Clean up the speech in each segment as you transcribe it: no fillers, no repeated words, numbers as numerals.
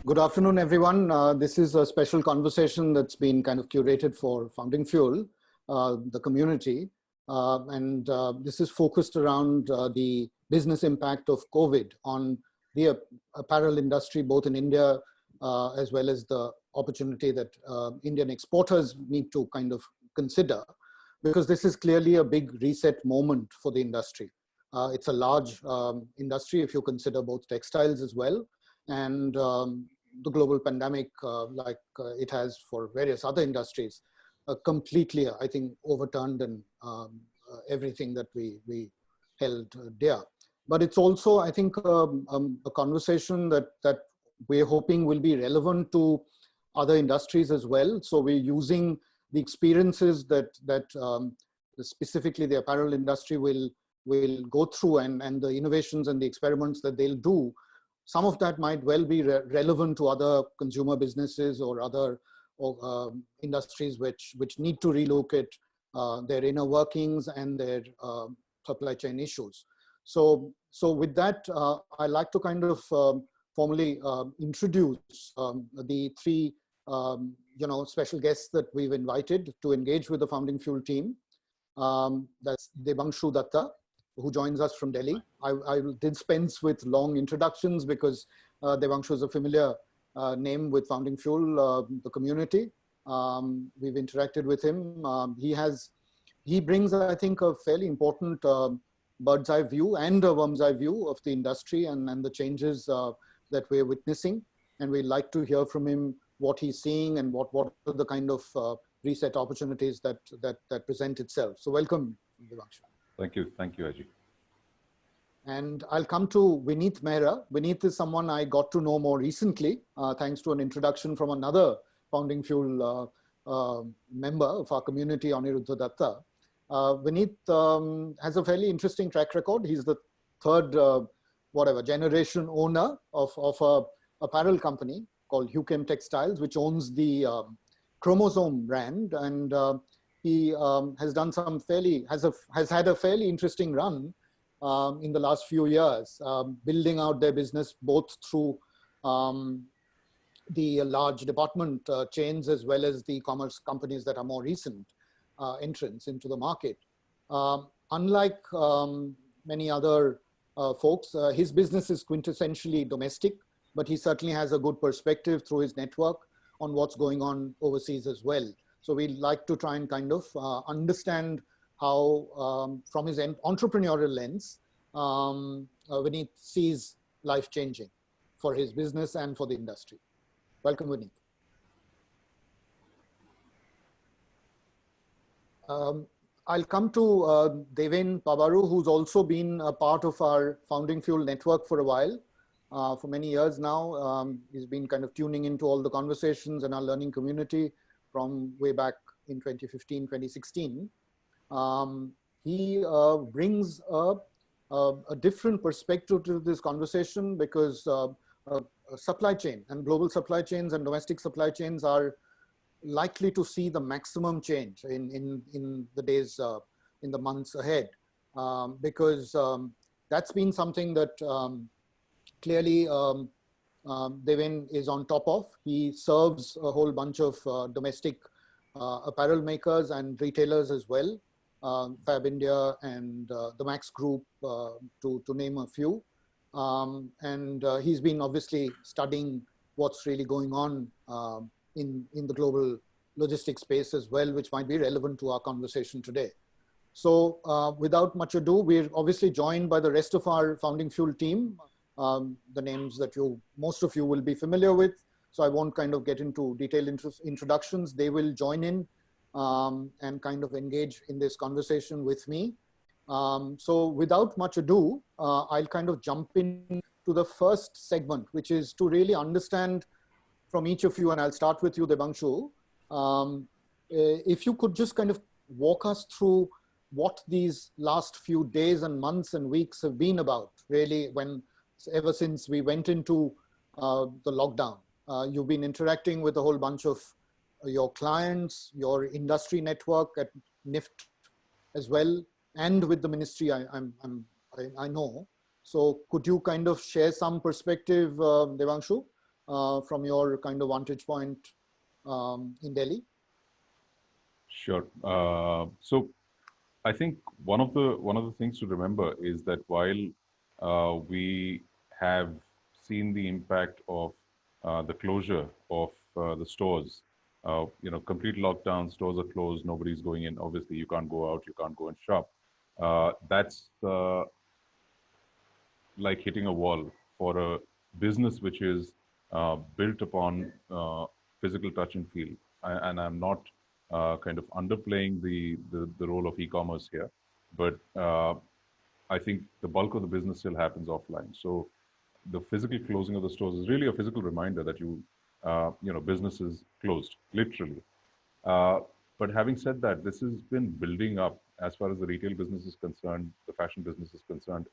Good afternoon, everyone. This is a special conversation that's been kind of curated for Founding Fuel, the community. This is focused around the business impact of COVID on the apparel industry, both in India as well as the opportunity that Indian exporters need to kind of consider, because this is clearly a big reset moment for the industry. It's a large industry if you consider both textiles as well, and the global pandemic, like it has for various other industries, completely, I think, overturned and everything that we held dear. But it's also, I think, a conversation that we're hoping will be relevant to other industries as well. So we're using the experiences that specifically the apparel industry will go through, and the innovations and the experiments that they'll do. Some of that might well be relevant to other consumer businesses or other industries which need to relocate their inner workings and their supply chain issues. So with that, I like to kind of formally introduce the three special guests that we've invited to engage with the Founding Fuel team. That's Devanshu Datta, who joins us from Delhi. I did dispense with long introductions because Devanshu is a familiar name with Founding Fuel, the community. We've interacted with him. He brings, I think, a fairly important bird's eye view and a worm's eye view of the industry and the changes that we're witnessing. And we'd like to hear from him what he's seeing and what are the kind of reset opportunities that present itself. So welcome, Devanshu. Thank you, Ajit. And I'll come to Vineet Mehra. Vineet is someone I got to know more recently, thanks to an introduction from another Founding Fuel member of our community, Aniruddha Datta. Vineet has a fairly interesting track record. He's the third, generation owner of a apparel company called Hukem Textiles, which owns the Chromosome brand, and he has done some has had a fairly interesting run in the last few years, building out their business both through the large department chains as well as the commerce companies that are more recent entrants into the market. Unlike many other folks, his business is quintessentially domestic, but he certainly has a good perspective through his network on what's going on overseas as well. So we'd like to try and kind of understand how, from his entrepreneurial lens, Vineet sees life changing for his business and for the industry. Welcome, Vineet. I'll come to Deven Pabaru, who's also been a part of our Founding Fuel network for a while. For many years now, he's been kind of tuning into all the conversations in our learning community from way back in 2015, 2016. He brings a different perspective to this conversation because supply chain and global supply chains and domestic supply chains are likely to see the maximum change in the days, in the months ahead, because that's been something that clearly Deven is on top of. He serves a whole bunch of domestic apparel makers and retailers as well, Fab India and the Max Group, to name a few. He's been obviously studying what's really going on in the global logistics space as well, which might be relevant to our conversation today. So without much ado, we're obviously joined by the rest of our Founding Fuel team, the names that most of you will be familiar with. So I won't kind of get into detailed introductions. They will join in and kind of engage in this conversation with me. So without much ado, I'll kind of jump in to the first segment, which is to really understand from each of you, and I'll start with you, Devanshu. If you could just kind of walk us through what these last few days and months and weeks have been about, really, ever since we went into the lockdown. You've been interacting with a whole bunch of your clients, your industry network at NIFT as well, and with the ministry, I know. So could you kind of share some perspective, Devanshu, from your kind of vantage point in Delhi? Sure. So I think one of the things to remember is that while we have seen the impact of the closure of the stores, complete lockdown, stores are closed, nobody's going in. Obviously, you can't go out, you can't go and shop. That's like hitting a wall for a business which is built upon physical touch and feel. And I'm not kind of underplaying the role of e-commerce here, but I think the bulk of the business still happens offline. So the physical closing of the stores is really a physical reminder that business is closed, literally. Uh, but having said that, this has been building up as far as the retail business is concerned, the fashion business is concerned,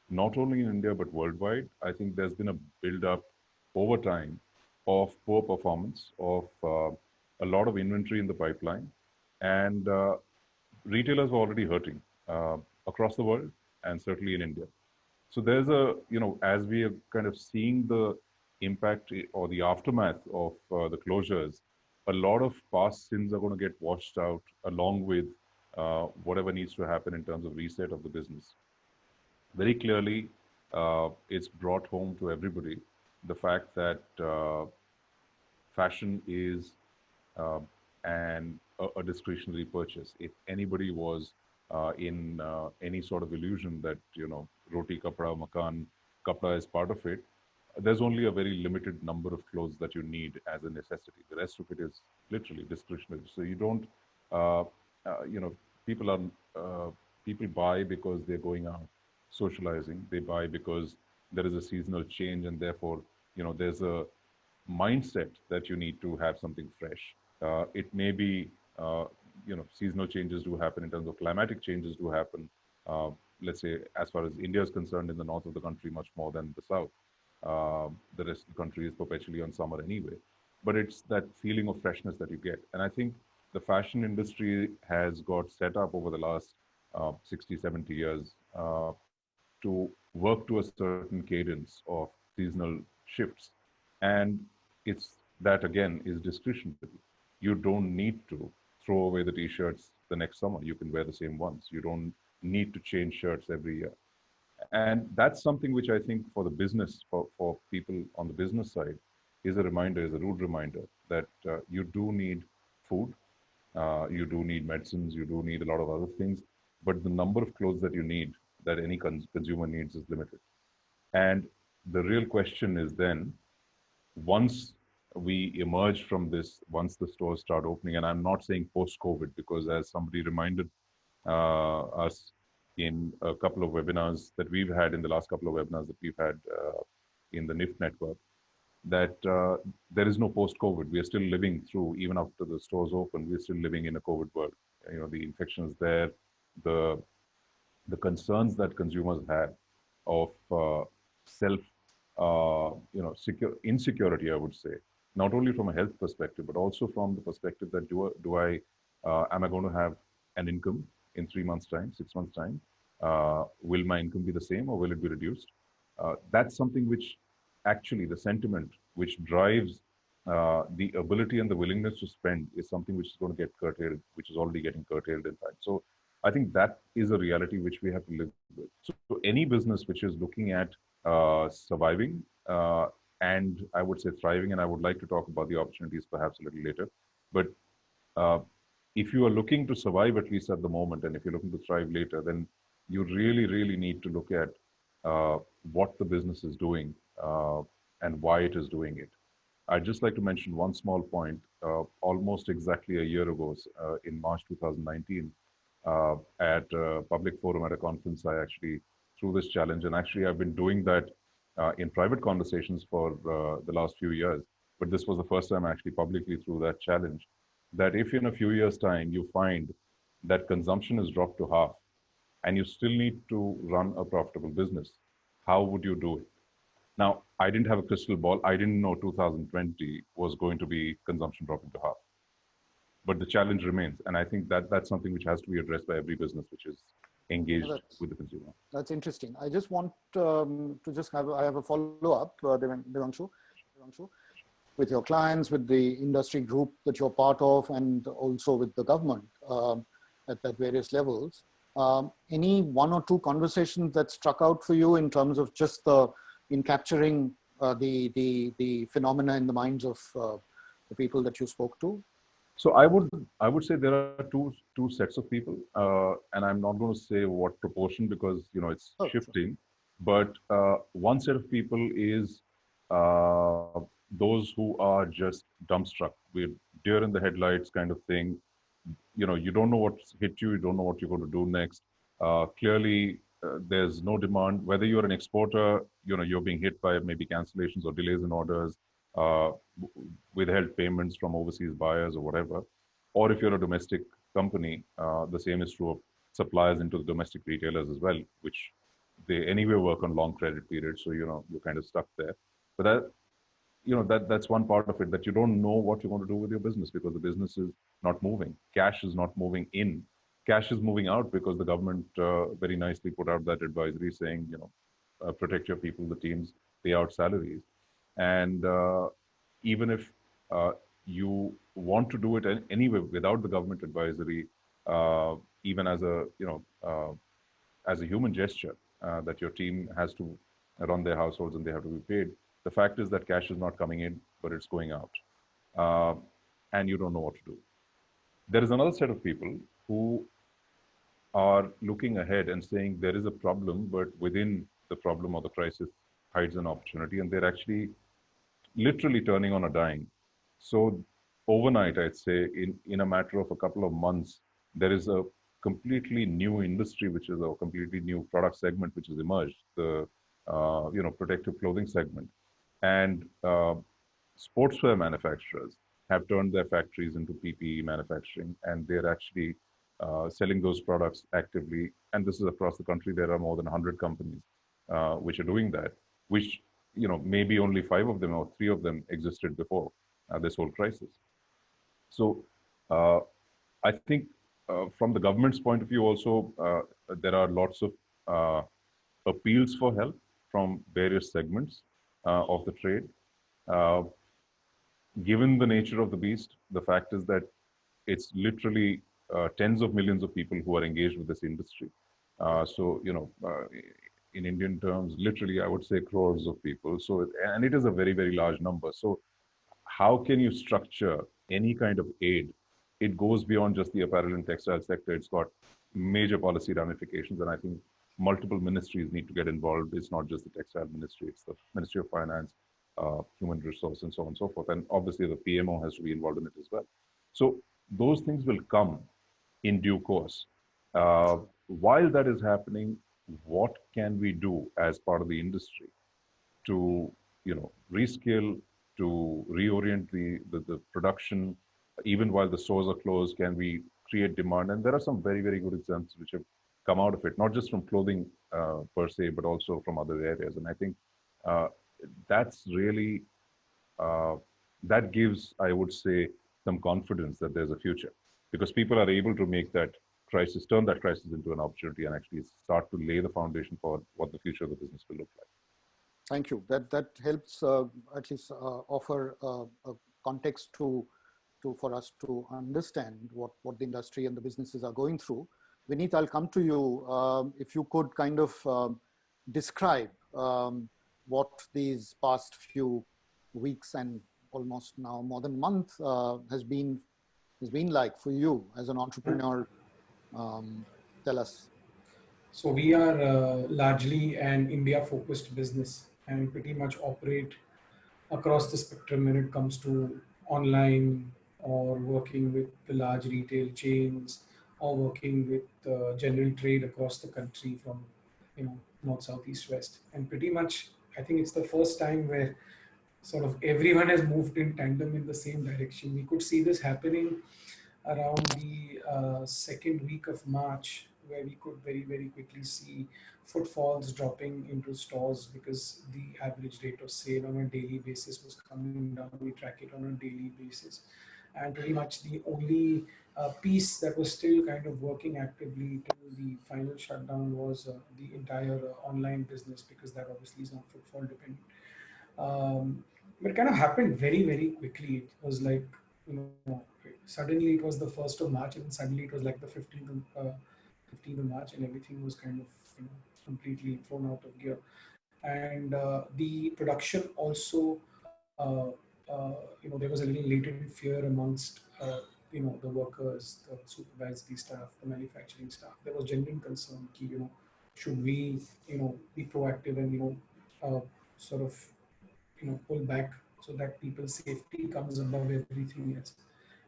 not only in India but worldwide. I think there's been a build up over time of poor performance, of a lot of inventory in the pipeline, and retailers were already hurting across the world and certainly in India. So there's as we are kind of seeing the impact or the aftermath of the closures, a lot of past sins are going to get washed out along with whatever needs to happen in terms of reset of the business. Very clearly, it's brought home to everybody the fact that fashion is uh, a discretionary purchase. If anybody was in any sort of illusion that roti-kapda-makaan, kapda is part of it, there's only a very limited number of clothes that you need as a necessity. The rest of it is literally discretionary. So you don't, uh, you know, people are people buy because they're going out socializing. They buy because there is a seasonal change, and therefore, there's a mindset that you need to have something fresh. It may be, seasonal changes do happen in terms of climatic changes do happen. Uh, let's say, as far as India is concerned, in the north of the country, much more than the south. The rest of the country is perpetually on summer anyway. But it's that feeling of freshness that you get. And I think the fashion industry has got set up over the last 60, 70 years to work to a certain cadence of seasonal shifts. And it's that again is discretionary. You don't need to throw away the t-shirts the next summer. You can wear the same ones. You don't need to change shirts every year. And that's something which I think for the business, for people on the business side, is a reminder, is a rude reminder that you do need food, you do need medicines, you do need a lot of other things, but the number of clothes that you need, that any consumer needs, is limited. And the real question is then, once we emerge from this, once the stores start opening, and I'm not saying post-COVID, because as somebody reminded us in a couple of webinars that we've had, in the last couple of webinars that we've had in the NIFT network, that there is no post-COVID. We are still living through, even after the stores open, we're still living in a COVID world. The infection is there, the concerns that consumers have of self, secure insecurity, I would say, not only from a health perspective, but also from the perspective that am I going to have an income in 3 months' time, 6 months' time? Will my income be the same or will it be reduced? That's something which actually the sentiment which drives the ability and the willingness to spend is something which is going to get curtailed, which is already getting curtailed, in fact. So I think that is a reality which we have to live with. So any business which is looking at surviving and I would say thriving, and I would like to talk about the opportunities perhaps a little later, but uh, if you are looking to survive at least at the moment, and if you're looking to thrive later, then you really, really need to look at what the business is doing and why it is doing it. I'd just like to mention one small point. Almost exactly a year ago, in March 2019, at a public forum at a conference, I actually threw this challenge. And actually, I've been doing that in private conversations for the last few years. But this was the first time I actually publicly threw that challenge. That if in a few years' time you find that consumption has dropped to half and you still need to run a profitable business, how would you do it? Now, I didn't have a crystal ball. I didn't know 2020 was going to be consumption dropping to half. But the challenge remains. And I think that that's something which has to be addressed by every business which is engaged with the consumer. That's interesting. I just want to just I have a follow-up, Devanshu. with your clients, with the industry group that you're part of, and also with the government at various levels. Any one or two conversations that struck out for you in terms of just in capturing the phenomena in the minds of the people that you spoke to? So I would say there are two sets of people, and I'm not going to say what proportion because it's Oh, sure. shifting. But one set of people is those who are just dumbstruck with deer in the headlights kind of thing. You don't know what's hit you, you don't know what you're going to do next. Clearly, there's no demand. Whether you're an exporter, you're being hit by maybe cancellations or delays in orders, uh, withheld payments from overseas buyers or whatever. Or if you're a domestic company, the same is true of suppliers into the domestic retailers as well, which they anyway work on long credit periods. So, you're kind of stuck there. But that's one part of it, that you don't know what you're going to do with your business because the business is not moving. Cash is not moving in. Cash is moving out because the government very nicely put out that advisory saying, protect your people, the teams, pay out salaries. And even if you want to do it anyway without the government advisory, even as a human gesture, that your team has to run their households and they have to be paid. The fact is that cash is not coming in, but it's going out, uh, and you don't know what to do. There is another set of people who are looking ahead and saying there is a problem, but within the problem or the crisis hides an opportunity, and they're actually literally turning on a dime. So overnight, I'd say in a matter of a couple of months, there is a completely new industry, which is a completely new product segment, which has emerged, the protective clothing segment. And sportswear manufacturers have turned their factories into PPE manufacturing, and they're actually selling those products actively. And this is across the country. There are more than 100 companies which are doing that, which maybe only five of them or three of them existed before this whole crisis. So uh, I think from the government's point of view, also there are lots of uh, appeals for help from various segments of the trade. Uh, Given the nature of the beast, the fact is that it's literally tens of millions of people who are engaged with this industry. In Indian terms, literally, I would say crores of people. So, and it is a very, very large number. So, how can you structure any kind of aid? It goes beyond just the apparel and textile sector. It's got major policy ramifications, and I think multiple ministries need to get involved. It's not just the textile ministry; it's the Ministry of Finance, human resource, and so on and so forth. And obviously, the PMO has to be involved in it as well. So those things will come in due course. While that is happening, what can we do as part of the industry to reskill, to reorient the production, even while the stores are closed? Can we create demand? And there are some very, very good examples which have come out of it, not just from clothing per se, but also from other areas. And I think uh, that's really uh, that gives, I would say, some confidence that there's a future, because people are able to make that turn that crisis into an opportunity, and actually start to lay the foundation for what the future of the business will look like. Thank you. That helps at least offer a context for us to understand what the industry and the businesses are going through. Vineet, I'll come to you. If you could kind of describe what these past few weeks and almost now more than a month has been like for you as an entrepreneur. Tell us. So we are largely an India-focused business and pretty much operate across the spectrum when it comes to online or working with the large retail chains or working with general trade across the country from north, south, east, west. And pretty much, I think it's the first time where sort of everyone has moved in tandem in the same direction. We could see this happening around the second week of March, where we could very, very quickly see footfalls dropping into stores because the average rate of sale on a daily basis was coming down. We track it on a daily basis. And pretty much the only piece that was still kind of working actively till the final shutdown was the entire online business, because that obviously is not footfall dependent. Um, but it kind of happened very, very quickly. It was like, you know, suddenly it was the 1st of March, and then suddenly it was like the 15th of March, and everything was kind of, completely thrown out of gear. And the production also, there was a little latent fear amongst, the workers, the supervisory staff, the manufacturing staff. There was genuine concern, should we, be proactive and, sort of, pull back so that people's safety comes above everything else.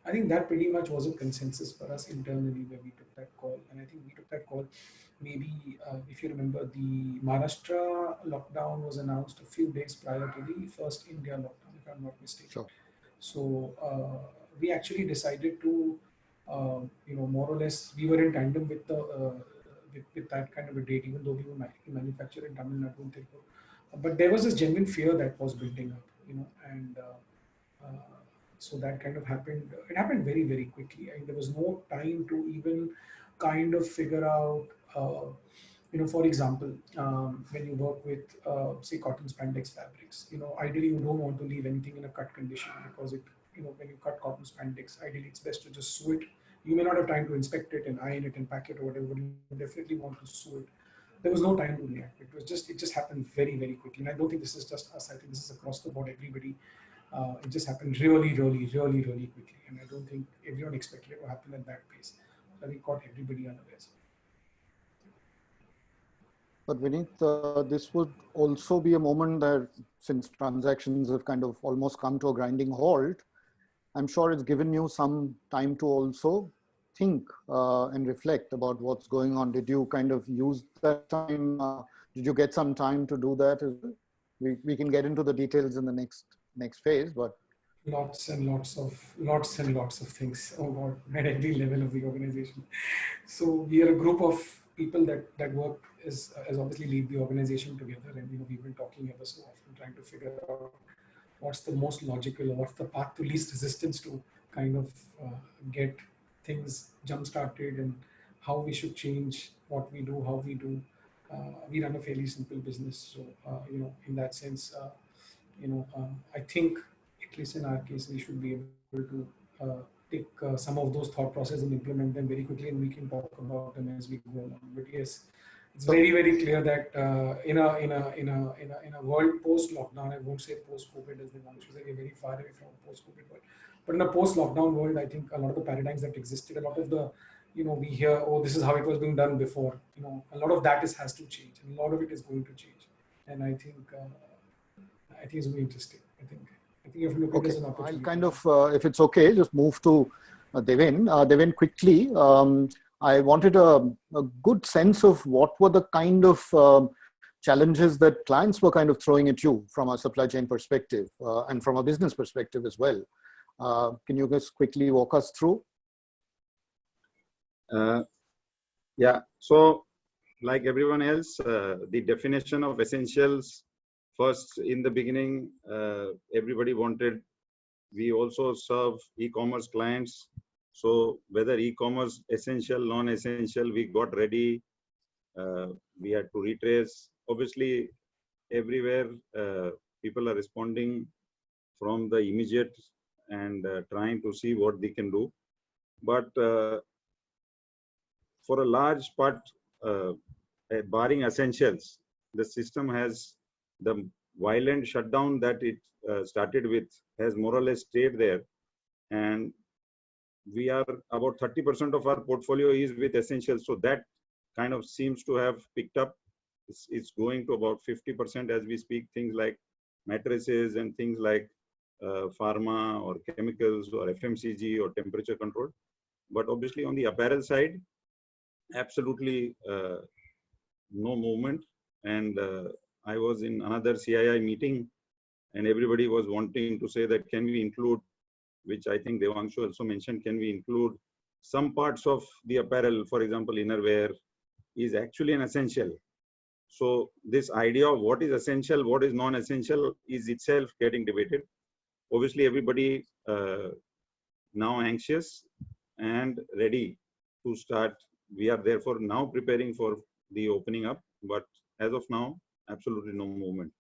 I think that pretty much was a consensus for us internally where we took that call. And I think we took that call maybe, if you remember, the Maharashtra lockdown was announced a few days prior to the first India lockdown, if I'm not mistaken. Sure. So we actually decided to, more or less, we were in tandem with the with that kind of a date, even though we were manufactured in Tamil Nadu and Tirupur. But there was this genuine fear that was building up, and so that kind of happened. It happened very, very quickly. There was no time to even kind of figure out, for example, when you work with, say, cotton spandex fabrics, ideally you don't want to leave anything in a cut condition because when you cut cotton spandex, ideally it's best to just sew it. You may not have time to inspect it and iron it and pack it or whatever, but you definitely want to sew it. There was no time to react. It just happened very, very quickly. And I don't think this is just us. I think this is across the board, everybody. It just happened really, really, really, really quickly. And I don't think everyone expected it to happen at that pace. So we caught everybody unawares. But Vineet, this would also be a moment that, since transactions have kind of almost come to a grinding halt, I'm sure it's given you some time to also think and reflect about what's going on. Did you kind of use that time? Did you get some time to do that as well? We can get into the details in the next phase, but lots and lots of things. Oh God, at every level of the organization. So we are a group of people that work as obviously lead the organization together, and we've been talking ever so often, trying to figure out what's the most logical, or what's the path to least resistance to kind of get things jump started, and how we should change what we do, how we do. We run a fairly simple business, so in that sense, I think, at least in our case, we should be able to take some of those thought processes and implement them very quickly, and we can talk about them as we go along. But yes, it's very, very clear that in a world post lockdown, I won't say post COVID, as they want to say, we're very far away from post COVID world. But in a post lockdown world, I think a lot of the paradigms that existed, a lot of the we hear, oh, this is how it was being done before. A lot of that has to change, and a lot of it is going to change. And I think it's very interesting. I think you have to look at it as an opportunity. I'll kind of, if it's okay, just move to Devin. Devin, quickly, I wanted a good sense of what were the kind of challenges that clients were kind of throwing at you from a supply chain perspective and from a business perspective as well. Can you just quickly walk us through? Yeah, so like everyone else, the definition of essentials, first in the beginning, everybody wanted, we also serve e-commerce clients. So whether e-commerce essential, non-essential, we got ready. We had to retrace. Obviously, everywhere people are responding from the immediate and trying to see what they can do. But for a large part, barring essentials, the system has the violent shutdown that it started with has more or less stayed there. And we are about 30% of our portfolio is with essentials. So that kind of seems to have picked up. It's going to about 50% as we speak, things like mattresses and things like pharma or chemicals or FMCG or temperature control. But obviously on the apparel side, absolutely no movement. And I was in another CII meeting and everybody was wanting to say that can we include, which I think Devanshu also mentioned, can we include some parts of the apparel, for example, innerwear is actually an essential. So this idea of what is essential, what is non-essential is itself getting debated. Obviously, everybody now anxious and ready to start. We are therefore now preparing for the opening up, but as of now, absolutely no movement.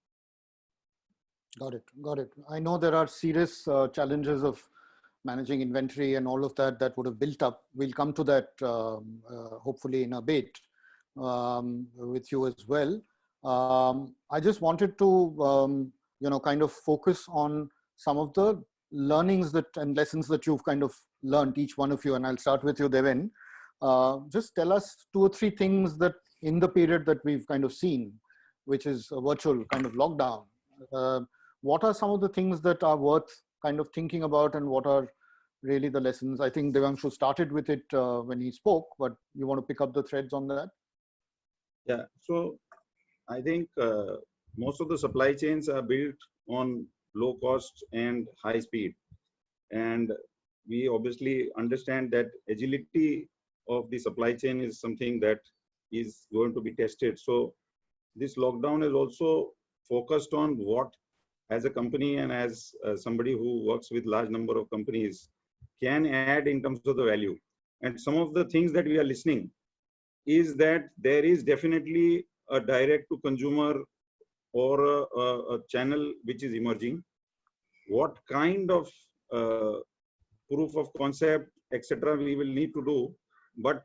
Got it. Got it. I know there are serious challenges of managing inventory and all of that that would have built up. We'll come to that hopefully in a bit with you as well. I just wanted to, kind of focus on some of the learnings that and lessons that you've kind of learned, each one of you. And I'll start with you, Devin. Just tell us 2 or 3 things that in the period that we've kind of seen, which is a virtual kind of lockdown. What are some of the things that are worth kind of thinking about, and what are really the lessons? I think Devanshu started with it when he spoke, but you want to pick up the threads on that? Yeah, so I think most of the supply chains are built on low cost and high speed. And we obviously understand that agility of the supply chain is something that is going to be tested. So this lockdown is also focused on what, as a company and as somebody who works with large number of companies, can add in terms of the value. And some of the things that we are listening is that there is definitely a direct to consumer or a channel which is emerging. What kind of proof of concept, etc., we will need to do. But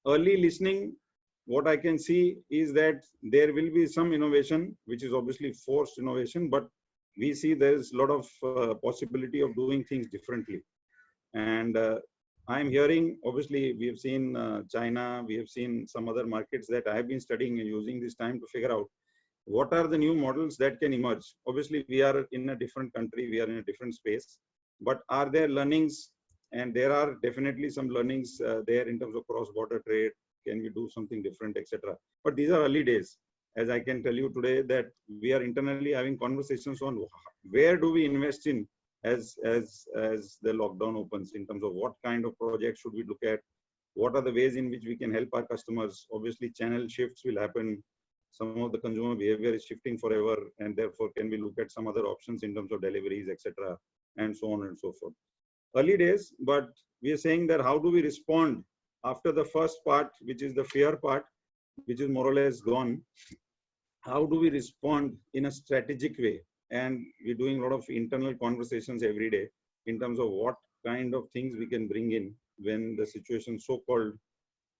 early listening, what I can see is that there will be some innovation, which is obviously forced innovation, but we see there's a lot of possibility of doing things differently. And I'm hearing, obviously, we have seen China, we have seen some other markets that I have been studying and using this time to figure out what are the new models that can emerge. Obviously, we are in a different country, we are in a different space, but are there learnings? And there are definitely some learnings there in terms of cross-border trade. Can we do something different, etc.? But these are early days. As I can tell you today, that we are internally having conversations on where do we invest in as the lockdown opens, in terms of what kind of projects should we look at, what are the ways in which we can help our customers. Obviously, channel shifts will happen. Some of the consumer behavior is shifting forever, and therefore can we look at some other options in terms of deliveries, etc., and so on and so forth. Early days, but we are saying that how do we respond after the first part, which is the fear part, which is more or less gone. How do we respond in a strategic way? And we're doing a lot of internal conversations every day in terms of what kind of things we can bring in when the situation so-called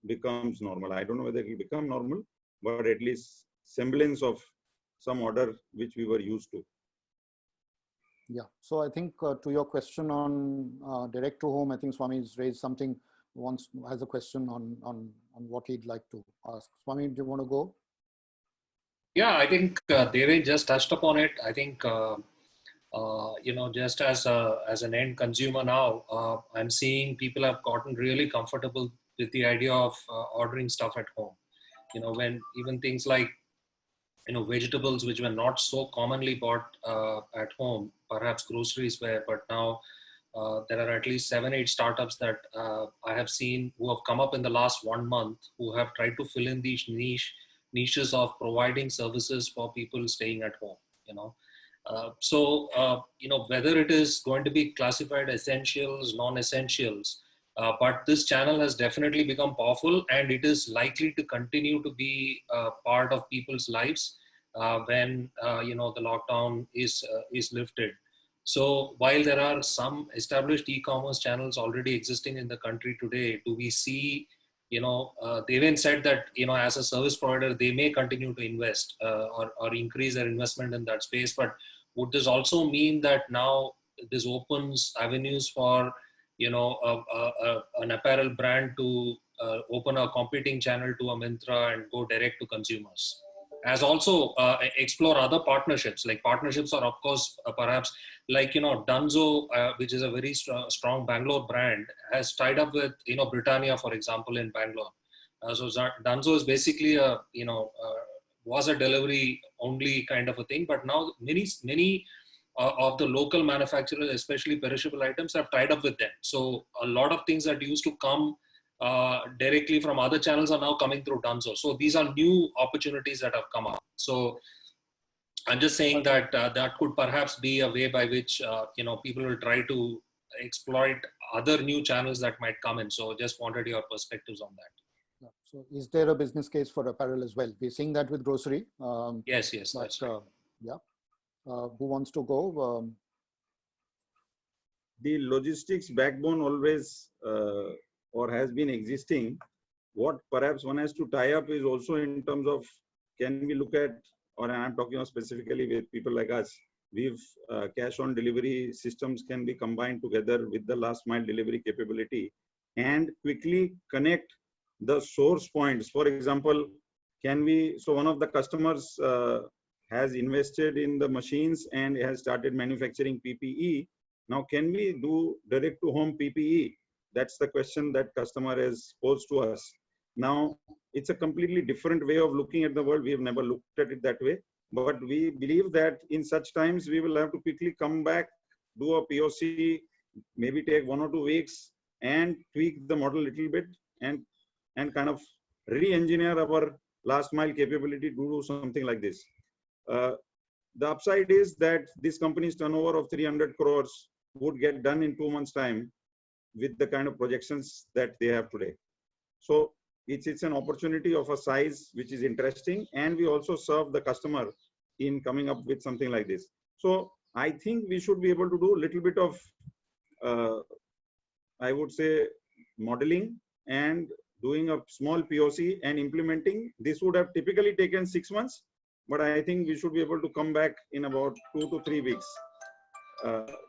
becomes normal. I don't know whether it will become normal, but at least semblance of some order which we were used to. Yeah. So I think to your question on direct to home, I think Swami's raised something, has a question on what he'd like to ask. Swami, do you want to go? Yeah, I think Deven just touched upon it. I think, just as an end consumer now, I'm seeing people have gotten really comfortable with the idea of ordering stuff at home. When even things like, vegetables which were not so commonly bought at home, perhaps groceries were, but now there are at least 7-8 startups that I have seen who have come up in the last 1 month, who have tried to fill in these niches of providing services for people staying at home. Whether it is going to be classified essentials, non-essentials, but this channel has definitely become powerful, and it is likely to continue to be part of people's lives when the lockdown is lifted. So while there are some established e-commerce channels already existing in the country today, do we see, they even said that, as a service provider, they may continue to invest or increase their investment in that space. But would this also mean that now this opens avenues for, an apparel brand to open a competing channel to a Myntra and go direct to consumers? As also explore other partnerships, like partnerships are, of course, perhaps like, Dunzo, which is a very strong Bangalore brand, has tied up with, Britannia, for example, in Bangalore. So Dunzo is basically was a delivery only kind of a thing, but now many of the local manufacturers, especially perishable items, have tied up with them. So a lot of things that used to come directly from other channels are now coming through Dunzo. So these are new opportunities that have come up. So I'm just saying that that could perhaps be a way by which people will try to exploit other new channels that might come in. So just wanted your perspectives on that. Yeah. So is there a business case for apparel as well? We're seeing that with grocery. Yes, that's right. Yeah. Who wants to go? The logistics backbone always or has been existing. What perhaps one has to tie up is also in terms of, can we look at, or I'm talking of specifically with people like us, we've cash on delivery systems can be combined together with the last mile delivery capability and quickly connect the source points. For example, can we, so one of the customers has invested in the machines and has started manufacturing PPE. Now, can we do direct to home PPE? That's the question that customer has posed to us. Now, it's a completely different way of looking at the world. We have never looked at it that way. But we believe that in such times, we will have to quickly come back, do a POC, maybe take 1 or 2 weeks and tweak the model a little bit and kind of re-engineer our last mile capability to do something like this. The upside is that this company's turnover of 300 crores would get done in 2 months' time with the kind of projections that they have today. So it's an opportunity of a size which is interesting, and we also serve the customer in coming up with something like this. So I think we should be able to do a little bit of, I would say, modeling and doing a small POC and implementing. This would have typically taken 6 months, but I think we should be able to come back in about 2 to 3 weeks.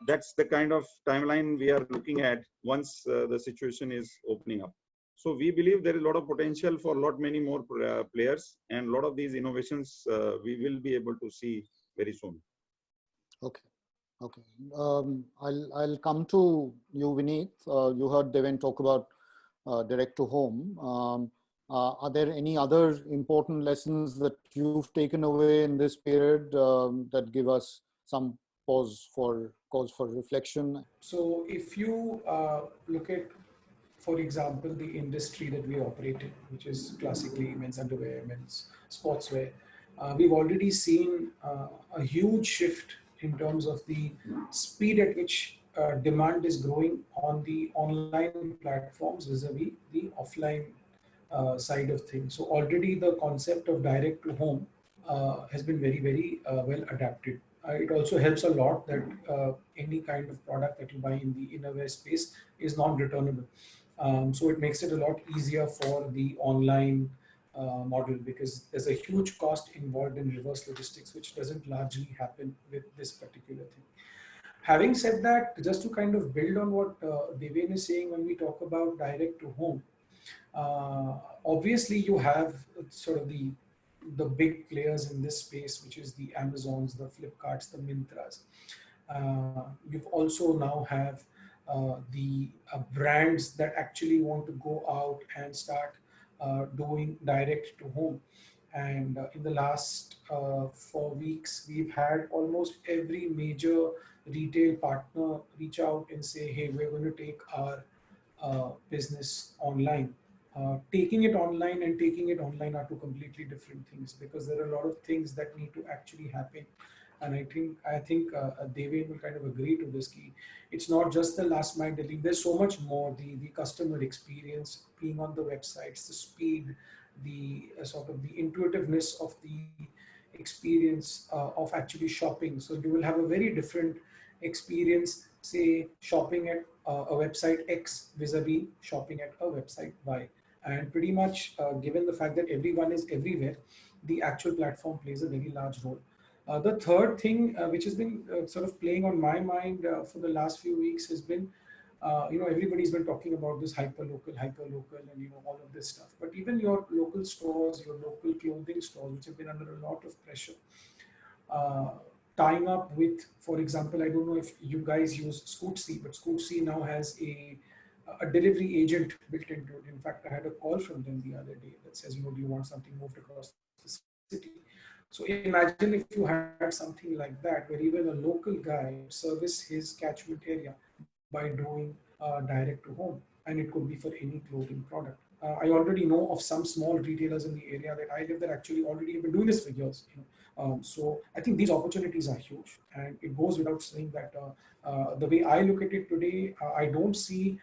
That's the kind of timeline we are looking at once the situation is opening up. So we believe there is a lot of potential for a lot many more players, and a lot of these innovations we will be able to see very soon. Okay. Okay. I'll come to you, Vineet. You heard Deven talk about direct to home. Are there any other important lessons that you've taken away in this period that give us some cause for reflection? So if you look at, for example, the industry that we operate in, which is classically men's underwear, men's sportswear, we've already seen a huge shift in terms of the speed at which demand is growing on the online platforms vis-a-vis the offline side of things. So already the concept of direct to home has been very, very well adapted. It also helps a lot that any kind of product that you buy in the innerwear space is non-returnable. So it makes it a lot easier for the online model, because there's a huge cost involved in reverse logistics, which doesn't largely happen with this particular thing. Having said that, just to kind of build on what Deven is saying, when we talk about direct to home, obviously you have sort of the big players in this space, which is the Amazons, the Flipkarts, the Mintras. You've also now have the brands that actually want to go out and start doing direct to home. And in the last 4 weeks, we've had almost every major retail partner reach out and say, hey, we're going to take our business online. Taking it online and taking it online are two completely different things, because there are a lot of things that need to actually happen. And I think Deven will kind of agree to this key. It's not just the last mile delivery. There's so much more. The customer experience, being on the websites, the speed, the sort of the intuitiveness of the experience of actually shopping. So you will have a very different experience, say, shopping at a website X vis-a-vis shopping at a website Y. And pretty much given the fact that everyone is everywhere, the actual platform plays a very large role. The third thing which has been sort of playing on my mind for the last few weeks has been, everybody's been talking about this hyper local, and all of this stuff. But even your local stores, your local clothing stores, which have been under a lot of pressure, tying up with, for example, I don't know if you guys use Scootsy, but Scootsy now has a delivery agent built into it. In fact, I had a call from them the other day that says, do you want something moved across the city? So imagine if you had something like that, where even a local guy service his catchment area by doing direct to home, and it could be for any clothing product. I already know of some small retailers in the area that I live that actually already have been doing this for years. So I think these opportunities are huge, and it goes without saying that the way I look at it today, I don't see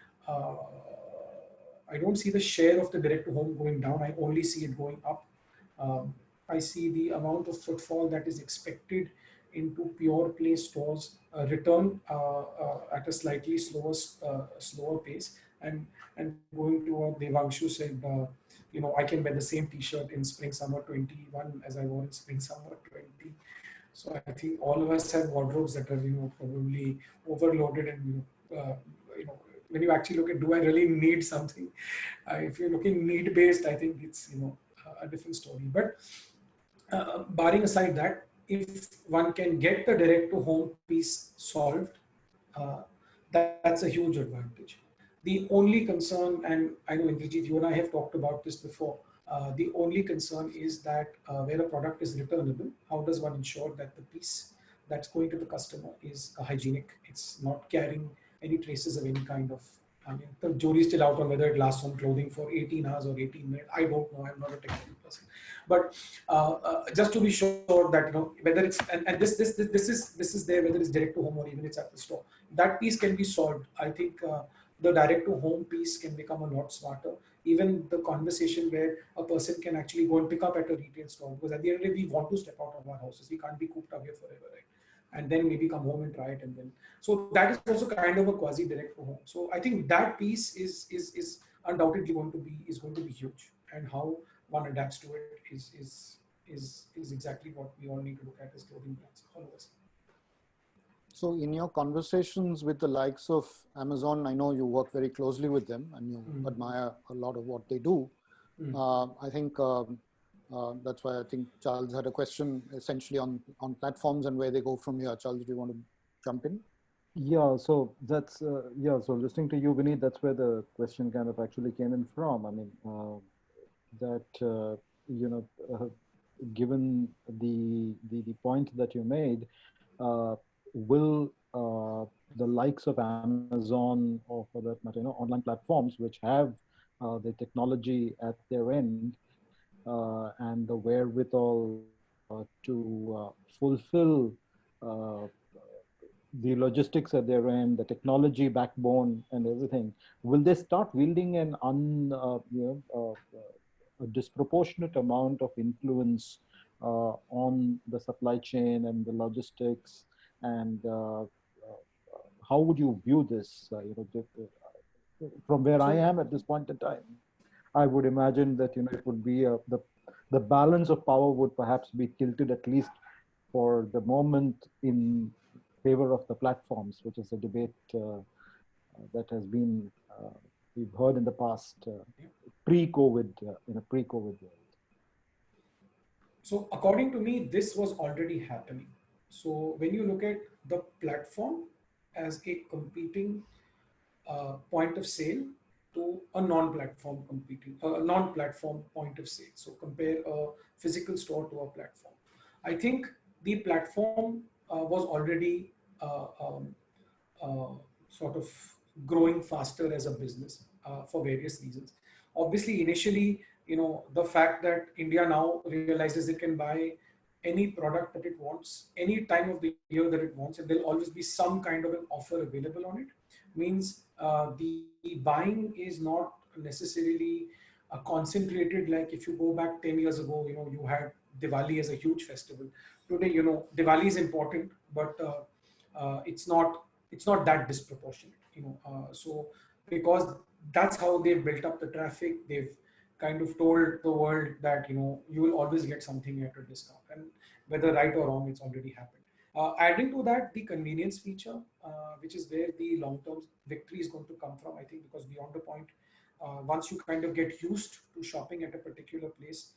the share of the direct to home going down. I only see it going up. I see the amount of footfall that is expected into pure play stores, return at a slightly slower pace, and going to what Devanshu said, I can wear the same T-shirt in spring summer 21 as I wore in spring summer 20. So I think all of us have wardrobes that are probably overloaded, and when you actually look at, do I really need something? If you're looking need based, I think it's a different story. But barring aside that, if one can get the direct to home piece solved, uh, that's a huge advantage. The only concern, and I know Indrajit, you and I have talked about this before, the only concern is that where a product is returnable, how does one ensure that the piece that's going to the customer is hygienic? It's not carrying any traces of any kind of, I mean, the jury is still out on whether it lasts on clothing for 18 hours or 18 minutes. I don't know. I'm not a technical person. But just to be sure that whether it's and this is there, whether it's direct to home or even it's at the store, that piece can be solved. I think the direct to home piece can become a lot smarter. Even the conversation where a person can actually go and pick up at a retail store, because at the end of the day we want to step out of our houses. We can't be cooped up here forever, right? And then maybe come home and try it, and then so that is also kind of a quasi direct to home. So I think that piece is undoubtedly going to be huge, and how one adapts to it is exactly what we all need to look at as clothing brands, all of us. So in your conversations with the likes of Amazon, I know you work very closely with them and you admire a lot of what they do. I think that's why I think Charles had a question essentially on platforms and where they go from here. Charles, do you want to jump in? Yeah, so that's, so listening to you, Vineet, that's where the question kind of actually came in from. I mean, given the point that you made, will the likes of Amazon, or for that matter, online platforms which have the technology at their end and the wherewithal to fulfill the logistics at their end, the technology backbone and everything, will they start wielding a disproportionate amount of influence on the supply chain and the logistics? And how would you view this? From where I am at this point in time, I would imagine that it would be the balance of power would perhaps be tilted, at least for the moment, in favor of the platforms, which is a debate that has been we've heard in the past, pre-COVID, in a pre-COVID world. So according to me, this was already happening. So when you look at the platform as a competing point of sale to a non-platform point of sale. So compare a physical store to a platform. I think the platform was already sort of growing faster as a business for various reasons. Obviously, initially, the fact that India now realizes it can buy any product that it wants, any time of the year that it wants, and there'll always be some kind of an offer available on it, means the buying is not necessarily concentrated. Like if you go back 10 years ago, you had Diwali as a huge festival. Today, Diwali is important, but it's not that disproportionate. So because that's how they've built up the traffic, they've kind of told the world that you will always get something at a discount, and whether right or wrong, it's already happened. Adding to that, the convenience feature, which is where the long-term victory is going to come from, I think, because beyond the point, once you kind of get used to shopping at a particular place,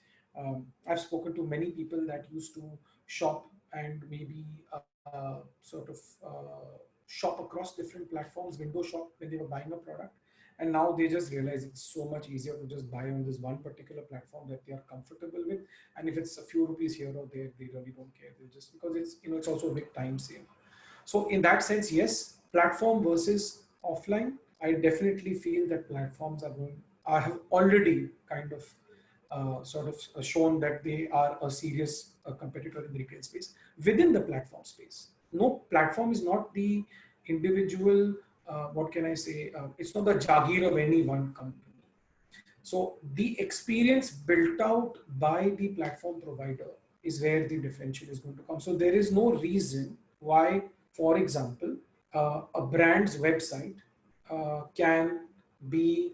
I've spoken to many people that used to shop and maybe shop across different platforms, window shop when they were buying a product. And now they just realize it's so much easier to just buy on this one particular platform that they are comfortable with. And if it's a few rupees here or there, they really don't care. They just, because it's, it's also a big time save. So in that sense, yes, platform versus offline, I definitely feel that platforms have already kind of shown that they are a serious competitor in the retail space. Within the platform space, no platform is not the individual, what can I say, it's not the Jagir of any one company. So the experience built out by the platform provider is where the differential is going to come. So there is no reason why, for example, a brand's website can be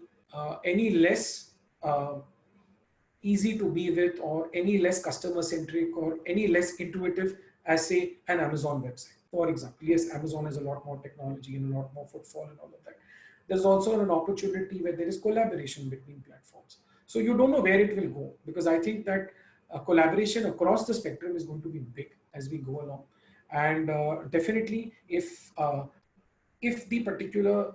any less easy to be with, or any less customer centric, or any less intuitive as, say, an Amazon website, for example. Yes, Amazon has a lot more technology and a lot more footfall and all of that. There's also an opportunity where there is collaboration between platforms. So you don't know where it will go, because I think that collaboration across the spectrum is going to be big as we go along. And definitely, if the particular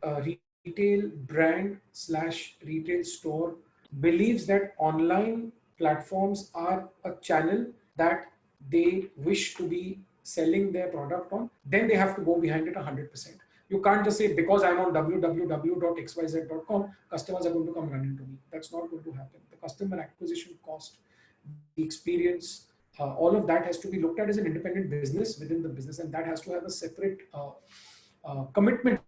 retail brand slash retail store believes that online platforms are a channel that they wish to be selling their product on, then they have to go behind it 100%. You can't just say, because I'm on www.xyz.com, customers are going to come running to me. That's not going to happen. The customer acquisition cost, the experience, all of that has to be looked at as an independent business within the business, and that has to have a separate commitment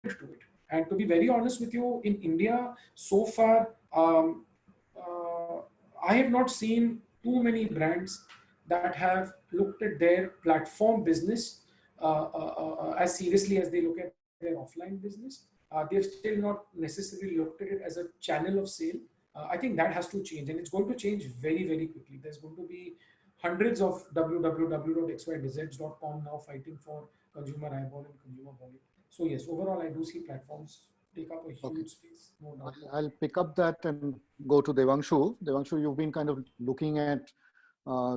to it. And to be very honest with you, in India, so far, I have not seen too many brands that have looked at their platform business as seriously as they look at their offline business. They've still not necessarily looked at it as a channel of sale. I think that has to change, and it's going to change very, very quickly. There's going to be hundreds of www.xyz.com now fighting for consumer eyeball and consumer wallet. So yes, overall, I do see platforms take up a huge space. No doubt. I'll pick up that and go to Devanshu. Devanshu, you've been kind of looking at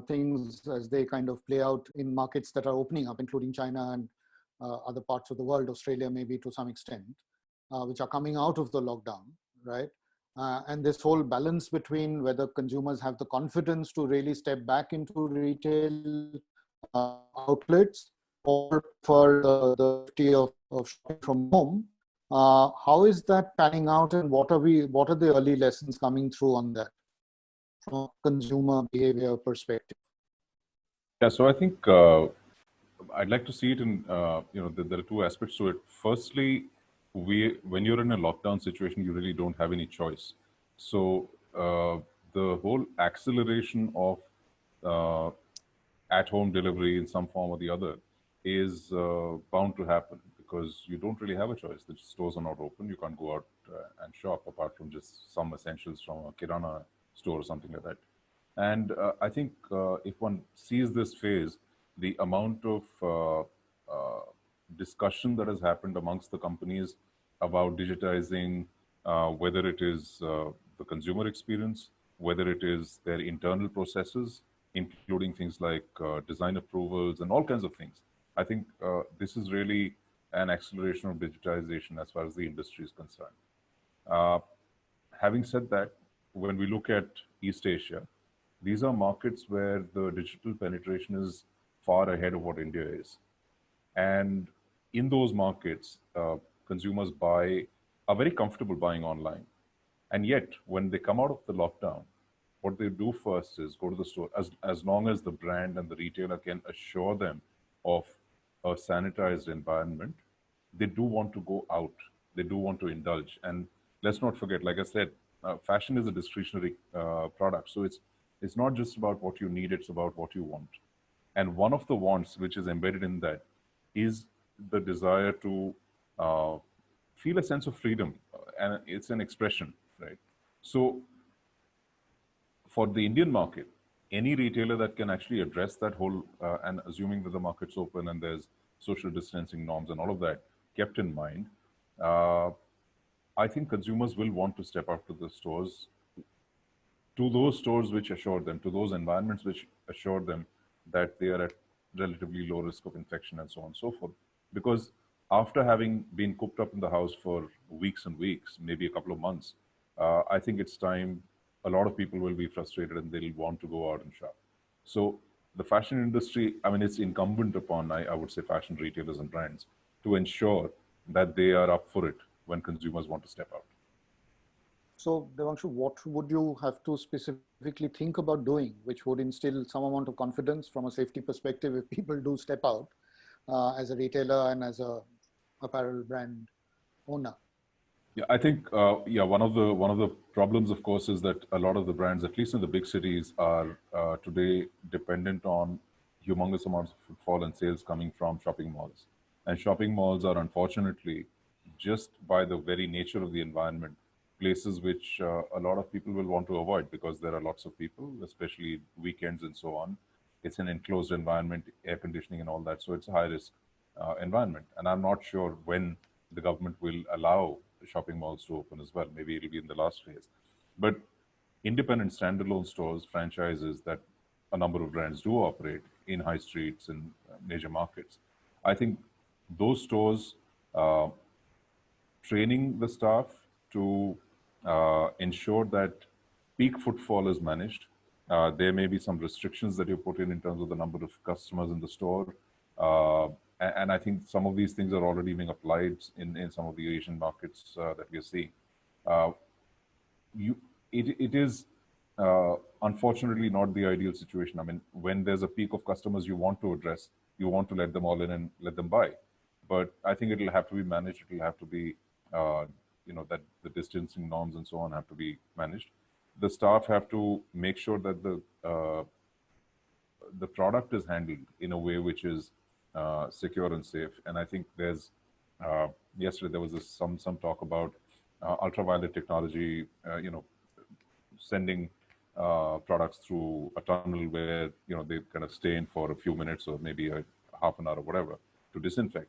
things as they kind of play out in markets that are opening up, including China and other parts of the world, Australia maybe to some extent, which are coming out of the lockdown, right? And this whole balance between whether consumers have the confidence to really step back into retail outlets, or for the safety of shopping from home. How is that panning out, and what are the early lessons coming through on that from a consumer behavior perspective? Yeah, so I think I'd like to see it in, there are two aspects to it. Firstly, when you're in a lockdown situation, you really don't have any choice. So the whole acceleration of at-home delivery in some form or the other is bound to happen, because you don't really have a choice. The stores are not open. You can't go out and shop apart from just some essentials from a kirana store or something like that. And I think if one sees this phase, the amount of discussion that has happened amongst the companies about digitizing, whether it is the consumer experience, whether it is their internal processes, including things like design approvals and all kinds of things. I think this is really an acceleration of digitization as far as the industry is concerned. Having said that, when we look at East Asia, these are markets where the digital penetration is far ahead of what India is. And in those markets, consumers are very comfortable buying online. And yet, when they come out of the lockdown, what they do first is go to the store, as long as the brand and the retailer can assure them of a sanitized environment, they do want to go out. They do want to indulge. And let's not forget, like I said, fashion is a discretionary product. So it's not just about what you need, it's about what you want. And one of the wants which is embedded in that is the desire to feel a sense of freedom. And it's an expression, right? So for the Indian market, any retailer that can actually address that whole, and assuming that the market's open and there's social distancing norms and all of that kept in mind, I think consumers will want to step up to the stores, to those stores which assure them, to those environments which assure them that they are at relatively low risk of infection and so on and so forth. Because after having been cooped up in the house for weeks and weeks, maybe a couple of months, I think it's time. A lot of people will be frustrated and they'll want to go out and shop. So the fashion industry, I mean, it's incumbent upon, I would say, fashion retailers and brands to ensure that they are up for it when consumers want to step out. So Devanshu, what would you have to specifically think about doing, which would instill some amount of confidence from a safety perspective if people do step out as a retailer and as a apparel brand owner? Yeah, I think one of the problems, of course, is that a lot of the brands, at least in the big cities, are today dependent on humongous amounts of footfall and sales coming from shopping malls. And shopping malls are unfortunately, just by the very nature of the environment, places which a lot of people will want to avoid because there are lots of people, especially weekends and so on. It's an enclosed environment, air conditioning and all that, so it's a high risk environment. And I'm not sure when the government will allow shopping malls to open as well. Maybe it'll be in the last phase. But independent standalone stores, franchises that a number of brands do operate in high streets and major markets, I think those stores, uh, training the staff to ensure that peak footfall is managed. There may be some restrictions that you put in terms of the number of customers in the store. And I think some of these things are already being applied in some of the Asian markets that we are seeing. Uh, you, it is unfortunately not the ideal situation. I mean, when there's a peak of customers you want to address, you want to let them all in and let them buy. But I think it'll have to be managed. It'll have to be, that the distancing norms and so on have to be managed. The staff have to make sure that the product is handled in a way which is secure and safe. And I think there's yesterday there was some talk about ultraviolet technology, sending products through a tunnel where they kind of stay in for a few minutes or maybe a half an hour or whatever to disinfect.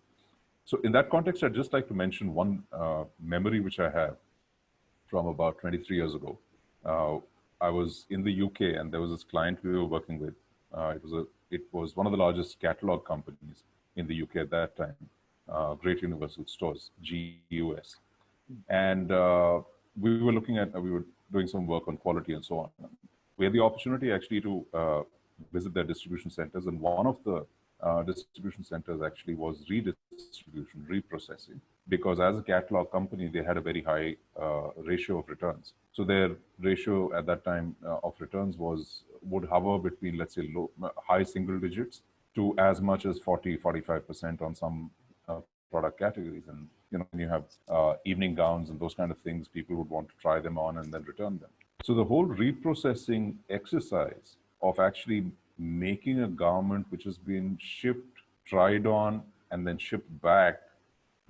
So in that context, I'd just like to mention one memory which I have from about 23 years ago. Uh, I was in the UK and there was this client we were working with. It was one of the largest catalog companies in the UK at that time, Great Universal Stores, GUS. And we were doing some work on quality and so on. We had the opportunity actually to visit their distribution centers, and one of the distribution centers actually was redistribution, reprocessing, because as a catalog company, they had a very high ratio of returns. So their ratio at that time of returns would hover between, let's say, high single digits to as much as 40-45% on some product categories. And when you have evening gowns and those kind of things, people would want to try them on and then return them. So the whole reprocessing exercise of actually making a garment which has been shipped, tried on, and then shipped back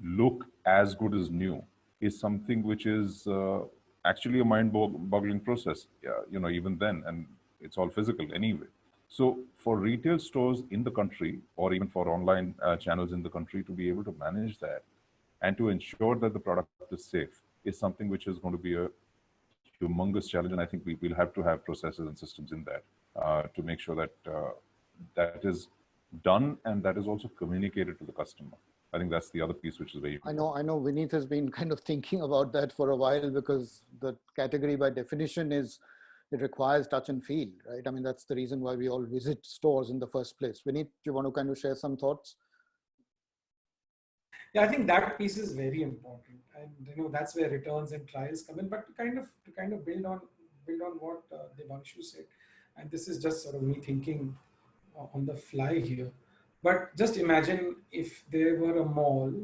look as good as new is something which is actually a mind-boggling process, even then, and it's all physical anyway. So for retail stores in the country, or even for online channels in the country, to be able to manage that and to ensure that the product is safe is something which is going to be a humongous challenge. And I think we'll have to have processes and systems in that to make sure that that is done and that is also communicated to the customer. I think that's the other piece which is very important. I know Vineet has been kind of thinking about that for a while, because the category by definition it requires touch and feel, right? I mean, that's the reason why we all visit stores in the first place. Vineet, do you want to kind of share some thoughts? Yeah, I think that piece is very important, and that's where returns and trials come in. But to kind of build on what Devanshu said, and this is just sort of me thinking on the fly here. But just imagine if there were a mall,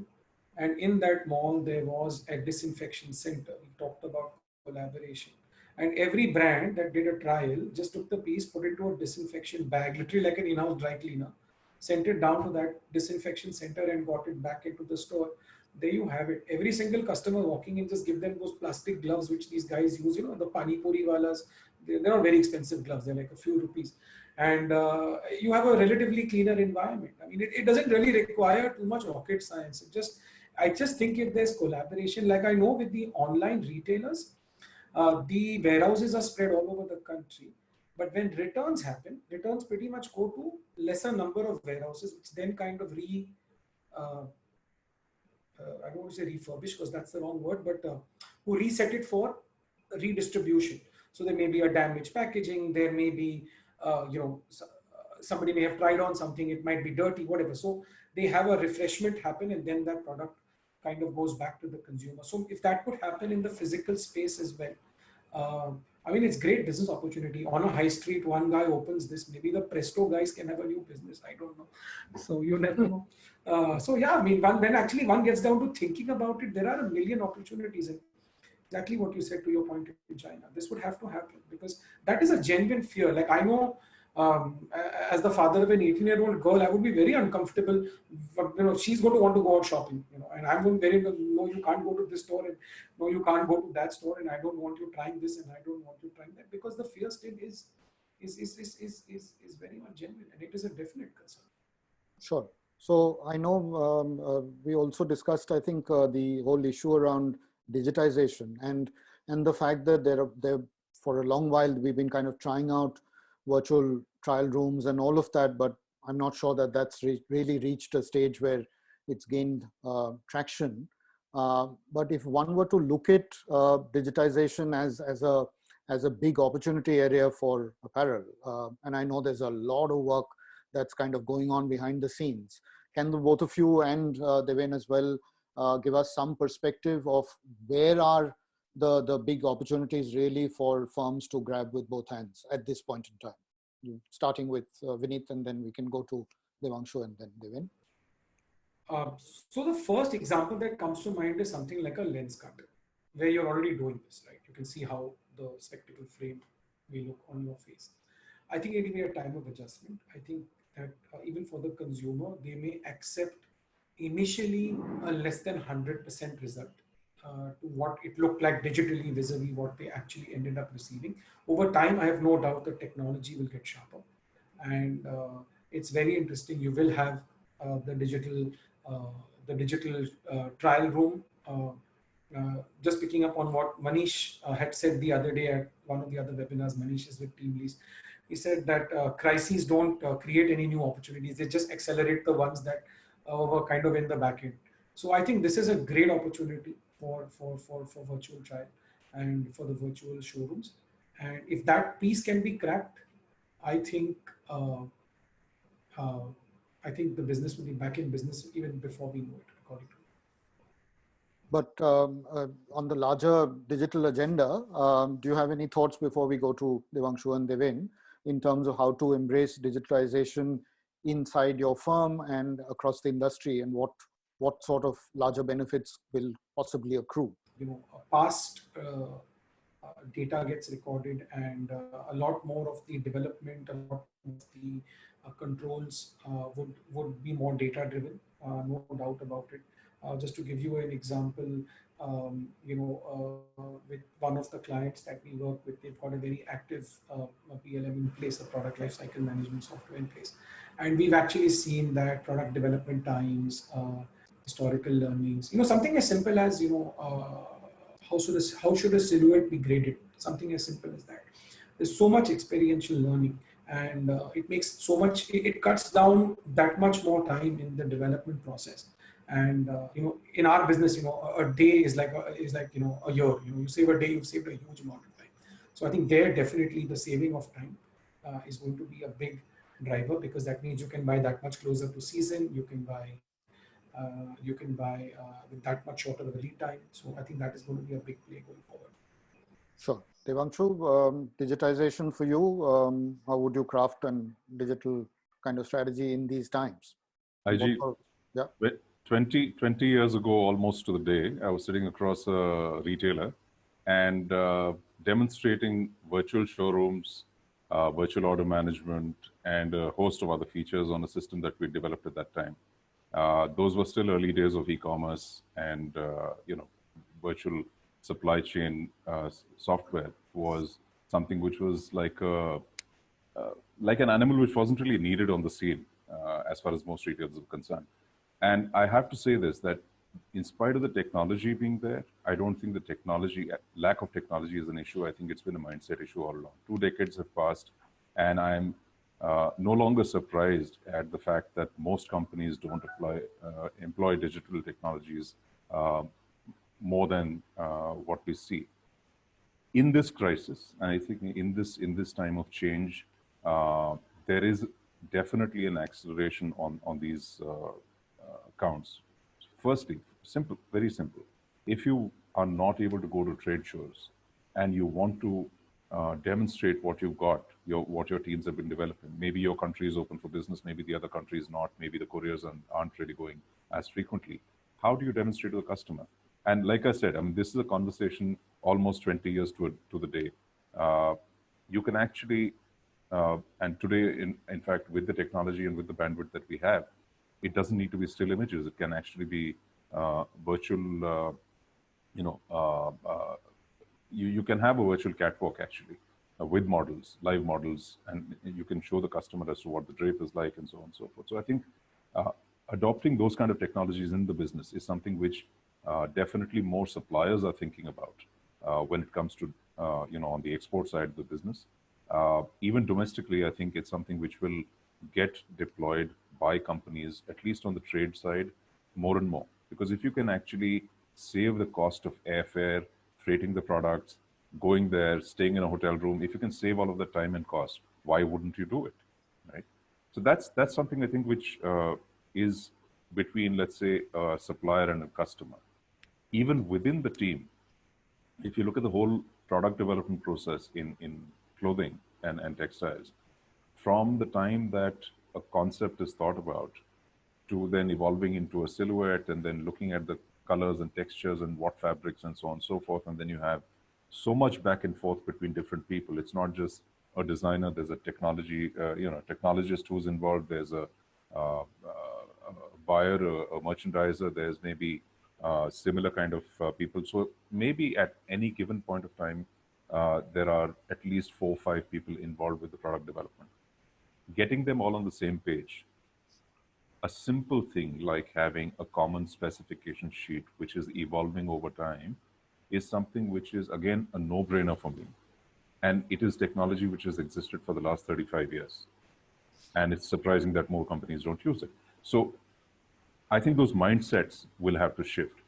and in that mall there was a disinfection center. We talked about collaboration, and every brand that did a trial just took the piece, put it into a disinfection bag, literally like an in-house dry cleaner, sent it down to that disinfection center and got it back into the store. There you have it. Every single customer walking in, just give them those plastic gloves which these guys use, the pani puri walas. They're not very expensive gloves, they're like a few rupees. And you have a relatively cleaner environment. I mean, it doesn't really require too much rocket science. I just think if there's collaboration, like I know with the online retailers, the warehouses are spread all over the country. But when returns happen, returns pretty much go to lesser number of warehouses, which then kind of uh, I don't want to say refurbish because that's the wrong word, but who reset it for redistribution. So there may be a damaged packaging, there may be, somebody may have tried on something, it might be dirty, whatever. So they have a refreshment happen, and then that product kind of goes back to the consumer. So if that could happen in the physical space as well, I mean, it's great business opportunity. On a high street, one guy opens this, maybe the Presto guys can have a new business. I don't know. So you never know. So yeah, I mean, when actually one gets down to thinking about it, there are a million opportunities. And exactly what you said to your point in China, this would have to happen because that is a genuine fear. Like I know, as the father of an 18-year-old girl, I would be very uncomfortable. But, you know, she's going to want to go out shopping, you know, and I'm going very, no, you can't go to this store, and no, you can't go to that store, and I don't want you trying this, and I don't want you trying that, because the fear still is very much genuine, and it is a definite concern. Sure. So I know we also discussed, I think, the whole issue around digitization and the fact that there for a long while we've been kind of trying out virtual trial rooms and all of that, but I'm not sure that that's really reached a stage where it's gained traction. But if one were to look at digitization as a big opportunity area for apparel, and I know there's a lot of work that's kind of going on behind the scenes. Can the both of you and Deven as well give us some perspective of where are the big opportunities really for firms to grab with both hands at this point in time? Starting with Vineet, and then we can go to Devanshu and then Deven. So the first example that comes to mind is something like a lens cut, where you're already doing this, right? You can see how the spectacle frame will look on your face. I think it will be a time of adjustment. I think that even for the consumer, they may accept initially a less than 100% result to what it looked like digitally vis-a-vis what they actually ended up receiving. Over time, I have no doubt the technology will get sharper. And it's very interesting. You will have the digital trial room. Just picking up on what Manish had said the other day at one of the other webinars, Manish is with Team Lease. He said that crises don't create any new opportunities. They just accelerate the ones that were kind of in the back end. So I think this is a great opportunity for virtual trial and for the virtual showrooms. And if that piece can be cracked, I think uh, uh, I think the business will be back in business even before we know it, according to me. But on the larger digital agenda, do you have any thoughts before we go to Devanshu and Deven in terms of how to embrace digitalization inside your firm and across the industry, and what sort of larger benefits will possibly accrue? You know, past data gets recorded, and a lot more of the development, a lot more of the controls would be more data driven, no doubt about it. Just to give you an example, you know, with one of the clients that we work with, they've got a very active PLM in place, a product lifecycle management software in place, and we've actually seen that product development times, historical learnings, you know, something as simple as, you know, how should a silhouette be graded? Something as simple as that. There's so much experiential learning, and it makes so much. It cuts down that much more time in the development process. And you know, in our business, you know, a day is like you know, a year. You know, you save a day, you've saved a huge amount of time. So I think there definitely the saving of time is going to be a big driver, because that means you can buy that much closer to season. You can buy with that much shorter of a lead time. So I think that is going to be a big play going forward. Sure. Devanshu, digitization for you, how would you craft a digital kind of strategy in these times? IG, yeah. 20 years ago, almost to the day, I was sitting across a retailer and demonstrating virtual showrooms, virtual order management, and a host of other features on a system that we developed at that time. Those were still early days of e-commerce, and you know, virtual supply chain software was something which was like an animal which wasn't really needed on the scene as far as most retailers are concerned. And I have to say this, that in spite of the technology being there, I don't think the lack of technology is an issue. I think it's been a mindset issue all along. 2 decades have passed, and I'm no longer surprised at the fact that most companies don't employ digital technologies more than what we see. In this crisis, and I think in this time of change, there is definitely an acceleration on these counts. Firstly, simple, very simple. If you are not able to go to trade shows and you want to demonstrate what you've got, what your teams have been developing. Maybe your country is open for business, maybe the other country is not, maybe the couriers aren't really going as frequently. How do you demonstrate to the customer? And like I said, I mean, this is a conversation almost 20 years to the day. You can actually, and today, in fact, with the technology and with the bandwidth that we have, it doesn't need to be still images. It can actually be virtual, you know, you can have a virtual catwalk actually with models, live models, and you can show the customer as to what the drape is like and so on and so forth. So I think adopting those kind of technologies in the business is something which definitely more suppliers are thinking about when it comes to, you know, on the export side of the business. Even domestically, I think it's something which will get deployed by companies, at least on the trade side, more and more. Because if you can actually save the cost of airfare, freighting the products, going there, staying in a hotel room, if you can save all of the time and cost, why wouldn't you do it, right? So that's something I think which is between, let's say, a supplier and a customer. Even within the team, if you look at the whole product development process in clothing and textiles, from the time that a concept is thought about to then evolving into a silhouette and then looking at the colors and textures and what fabrics and so on and so forth, and then you have so much back and forth between different people. It's not just a designer, there's a technology, you know, technologist who's involved, there's a buyer, a merchandiser, there's maybe similar kind of people. So maybe at any given point of time, there are at least 4 or 5 people involved with the product development. Getting them all on the same page, a simple thing like having a common specification sheet, which is evolving over time, is something which is, again, a no-brainer for me. And it is technology which has existed for the last 35 years. And it's surprising that more companies don't use it. So I think those mindsets will have to shift.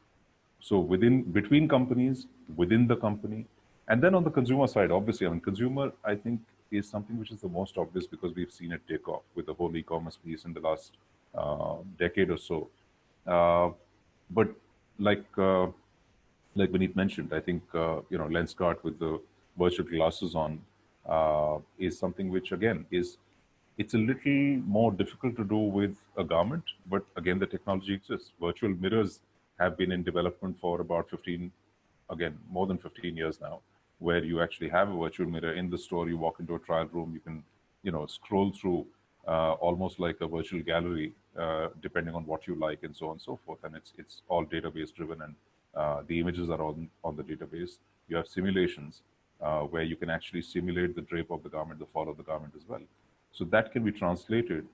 So between companies, within the company, and then on the consumer side, obviously, I mean, consumer, I think, is something which is the most obvious because we've seen it take off with the whole e-commerce piece in the last decade or so. But like Vineet mentioned, I think, you know, Lenskart with the virtual glasses on is something which, again, it's a little more difficult to do with a garment, but again, the technology exists. Virtual mirrors have been in development for about 15, again, more than 15 years now, where you actually have a virtual mirror in the store. You walk into a trial room, you can, you know, scroll through almost like a virtual gallery, depending on what you like and so on and so forth. And it's all database driven, and the images are on the database. You have simulations where you can actually simulate the drape of the garment, the fall of the garment as well. So that can be translated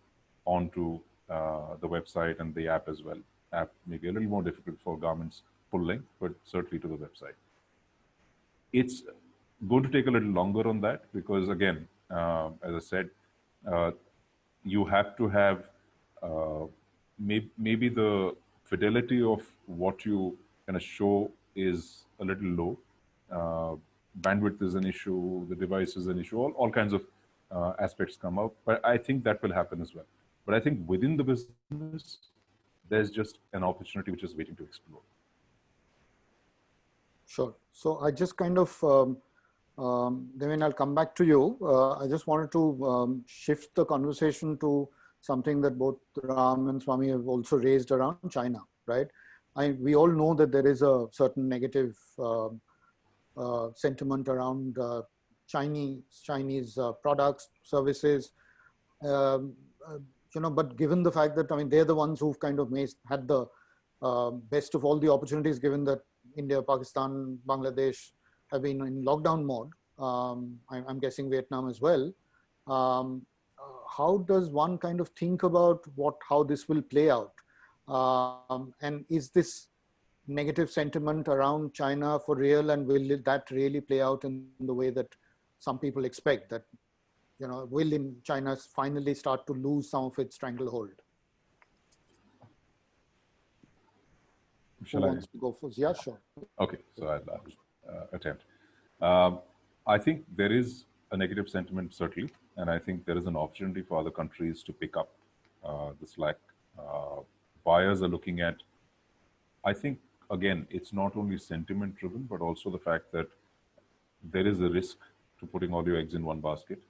onto the website and the app as well. App may be a little more difficult for garments full length, but certainly to the website. It's going to take a little longer on that because, again, as I said, you have to have maybe the fidelity of what you kind of show is a little low. Bandwidth is an issue, the device is an issue, all kinds of aspects come up, but I think that will happen as well. But I think within the business, there's just an opportunity which is waiting to explore. Sure. So I just kind of, Devin, I'll come back to you. I just wanted to shift the conversation to something that both Ram and Swami have also raised around China, right? We all know that there is a certain negative sentiment around Chinese products, services, you know, but given the fact that, I mean, they're the ones who've kind of had the best of all the opportunities, given that India, Pakistan, Bangladesh have been in lockdown mode. I'm guessing Vietnam as well. How does one kind of think about how this will play out? And is this negative sentiment around China for real, and will that really play out in the way that some people expect, that, you know, will in China finally start to lose some of its stranglehold? Who wants to go first? Yeah, sure. Okay, so I'll attempt. I think there is a negative sentiment, certainly, and I think there is an opportunity for other countries to pick up the slack. Buyers are looking at, I think, again, it's not only sentiment driven, but also the fact that there is a risk to putting all your eggs in one basket.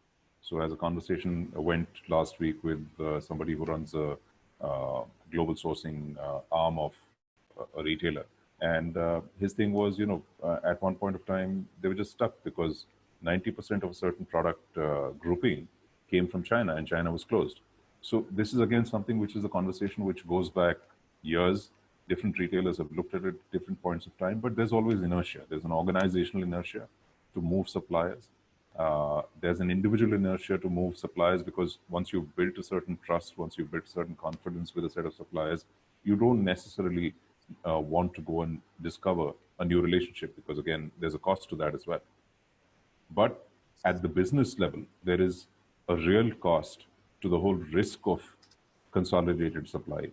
So as a conversation went last week with somebody who runs a global sourcing arm of a retailer, and his thing was, at one point of time, they were just stuck because 90% of a certain product grouping came from China and China was closed. So this is again something which is a conversation which goes back years. Different retailers have looked at it at different points of time, but there's always inertia. There's an organizational inertia to move suppliers. There's an individual inertia to move suppliers because once you've built a certain trust, once you've built certain confidence with a set of suppliers, you don't necessarily want to go and discover a new relationship because, again, there's a cost to that as well. But at the business level, there is a real cost to the whole risk of consolidated supply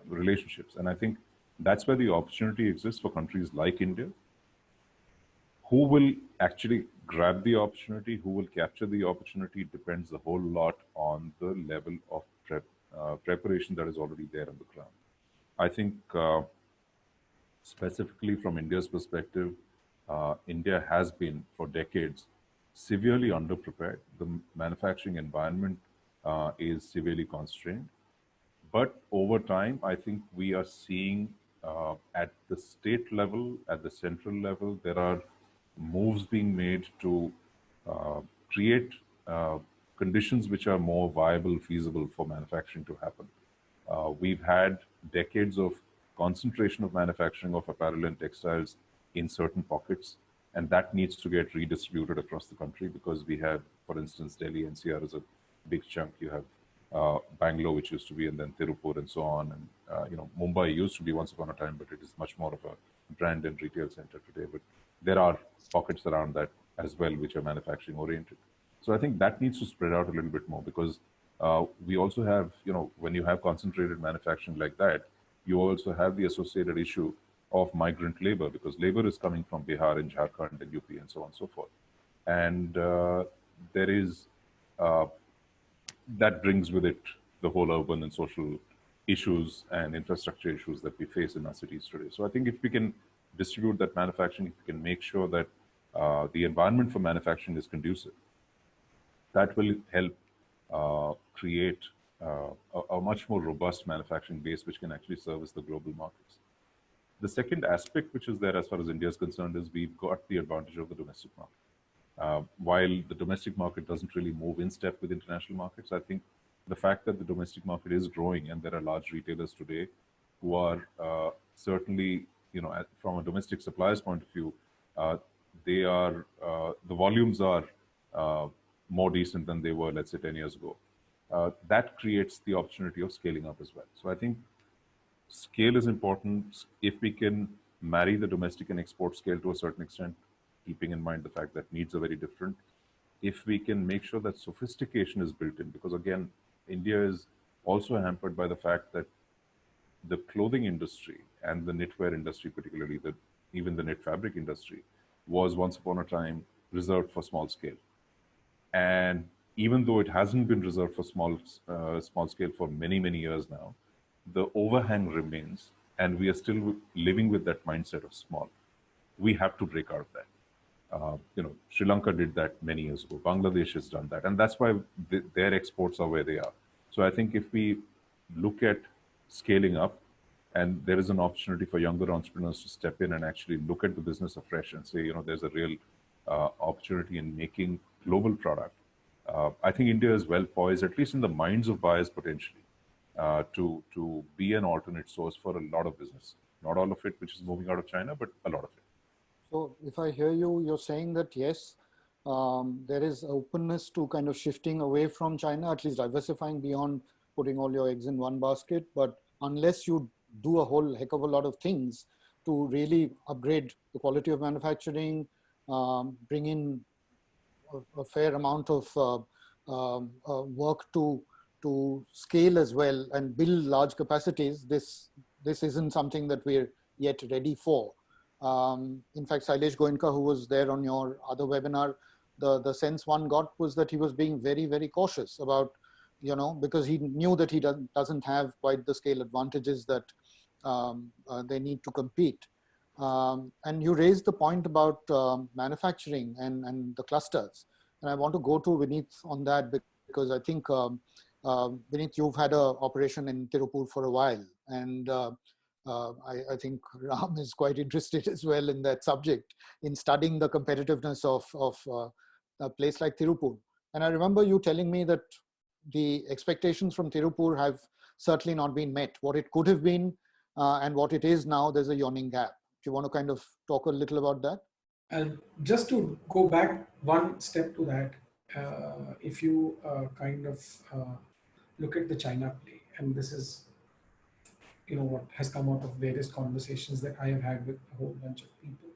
relationships. And I think that's where the opportunity exists for countries like India. Who will actually grab the opportunity, who will capture the opportunity, depends a whole lot on the level of preparation that is already there on the ground. I think specifically from India's perspective, India has been for decades severely underprepared. The manufacturing environment is severely constrained. But over time, I think we are seeing at the state level, at the central level, there are moves being made to create conditions which are more viable, feasible for manufacturing to happen. We've had decades of concentration of manufacturing of apparel and textiles in certain pockets, and that needs to get redistributed across the country because we have, for instance, Delhi NCR is a big chunk. You have Bangalore, which used to be, and then Tirupur and so on. And Mumbai used to be once upon a time, but it is much more of a brand and retail center today. But there are pockets around that as well, which are manufacturing oriented. So I think that needs to spread out a little bit more because we also have, when you have concentrated manufacturing like that, you also have the associated issue of migrant labor because labor is coming from Bihar and Jharkhand and UP and so on and so forth. And there is that brings with it the whole urban and social issues and infrastructure issues that we face in our cities today. So I think if we can distribute that manufacturing, if we can make sure that the environment for manufacturing is conducive, that will help create a much more robust manufacturing base which can actually service the global markets. The second aspect which is there as far as India is concerned is we've got the advantage of the domestic market. While the domestic market doesn't really move in step with international markets, I think the fact that the domestic market is growing and there are large retailers today who are certainly, from a domestic supplier's point of view, they are, the volumes are more decent than they were, let's say, 10 years ago. That creates the opportunity of scaling up as well. So I think scale is important. If we can marry the domestic and export scale to a certain extent, keeping in mind the fact that needs are very different, if we can make sure that sophistication is built in, because again, India is also hampered by the fact that the clothing industry and the knitwear industry, particularly even the knit fabric industry, was once upon a time reserved for small scale. And even though it hasn't been reserved for small scale for many, many years now, the overhang remains, and we are still living with that mindset of small. We have to break out of that. Sri Lanka did that many years ago. Bangladesh has done that. And that's why their exports are where they are. So I think if we look at scaling up, and there is an opportunity for younger entrepreneurs to step in and actually look at the business afresh and say, there's a real opportunity in making global product. I think India is well poised, at least in the minds of buyers potentially, to be an alternate source for a lot of business. Not all of it which is moving out of China, but a lot of it. So if I hear you, you're saying that yes, there is openness to kind of shifting away from China, at least diversifying beyond putting all your eggs in one basket. But unless you do a whole heck of a lot of things to really upgrade the quality of manufacturing, bring in a fair amount of work to scale as well and build large capacities, this isn't something that we're yet ready for. In fact, Sailesh Goenka, who was there on your other webinar, the sense one got was that he was being very, very cautious about, because he knew that he doesn't have quite the scale advantages that they need to compete. And you raised the point about manufacturing and the clusters. And I want to go to Vineet on that because I think, Vineet, you've had an operation in Tirupur for a while. And I think Ram is quite interested as well in that subject, in studying the competitiveness of a place like Tirupur. And I remember you telling me that the expectations from Tirupur have certainly not been met. What it could have been and what it is now, there's a yawning gap. Do you want to kind of talk a little about that? And just to go back one step to that, if you kind of look at the China play, and this is what has come out of various conversations that I have had with a whole bunch of people.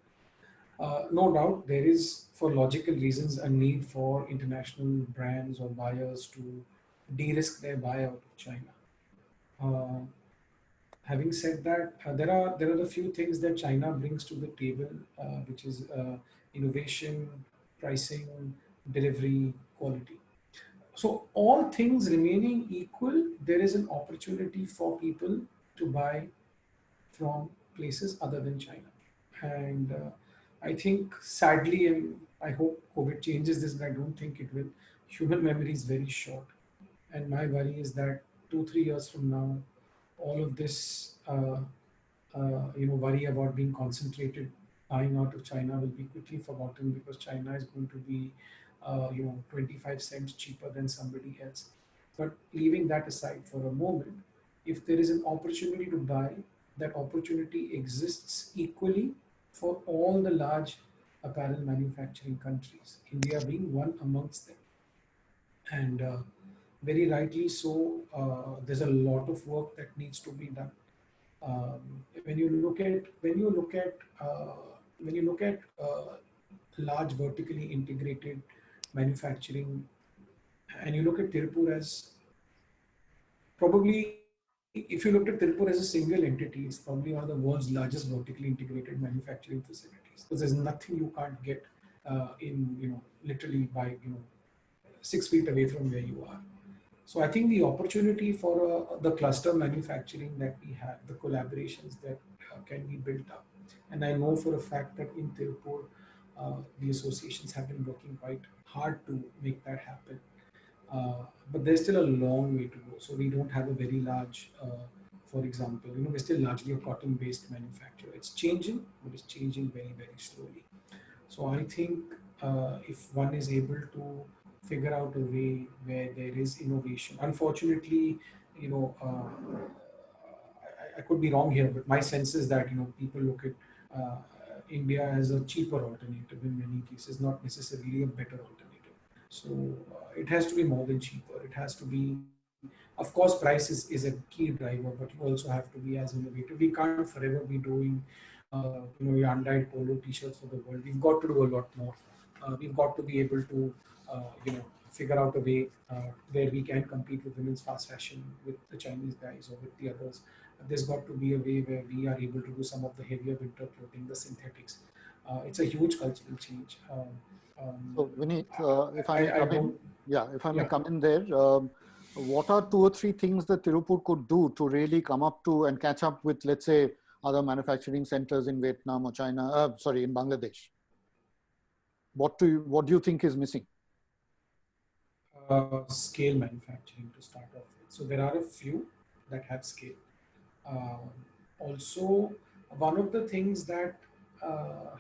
No doubt, there is, for logical reasons, a need for international brands or buyers to de-risk their buyout of China. Uh, Having said that, there are a few things that China brings to the table, which is innovation, pricing, delivery, quality. So all things remaining equal, there is an opportunity for people to buy from places other than China. And I think sadly, and I hope COVID changes this, but I don't think it will. Human memory is very short. And my worry is that 2, 3 years from now, all of this, worry about being concentrated buying out of China will be quickly forgotten because China is going to be, 25 cents cheaper than somebody else. But leaving that aside for a moment, if there is an opportunity to buy, that opportunity exists equally for all the large apparel manufacturing countries, India being one amongst them. And very rightly so, there's a lot of work that needs to be done. When you look at large vertically integrated manufacturing, and you look at Tirupur as probably, if you looked at Tirupur as a single entity, it's probably one of the world's largest vertically integrated manufacturing facilities. Because there's nothing you can't get literally by 6 feet away from where you are. So I think the opportunity for the cluster manufacturing that we have, the collaborations that can be built up, and I know for a fact that in Tirupur, the associations have been working quite hard to make that happen. But there's still a long way to go. So we don't have a very large, for example, we're still largely a cotton-based manufacturer. It's changing, but it's changing very, very slowly. So I think if one is able to figure out a way where there is innovation, unfortunately, I could be wrong here, but my sense is that people look at India as a cheaper alternative in many cases, not necessarily a better alternative. So it has to be more than cheaper. It has to be, of course, price is a key driver, but you also have to be as innovative. We can't forever be doing your undyed polo t-shirts for the world. We've got to do a lot more. We've got to be able to figure out a way where we can compete with women's fast fashion, with the Chinese guys or with the others. There's got to be a way where we are able to do some of the heavier winter clothing, the synthetics. It's a huge cultural change. So Vineet, if I may come in, if I may come in there, what are 2 or 3 things that Tirupur could do to really come up to and catch up with, let's say, other manufacturing centers in Vietnam or China, in Bangladesh? What do you think is missing? Scale manufacturing to start off with. So there are a few that have scale. Also, one of the things that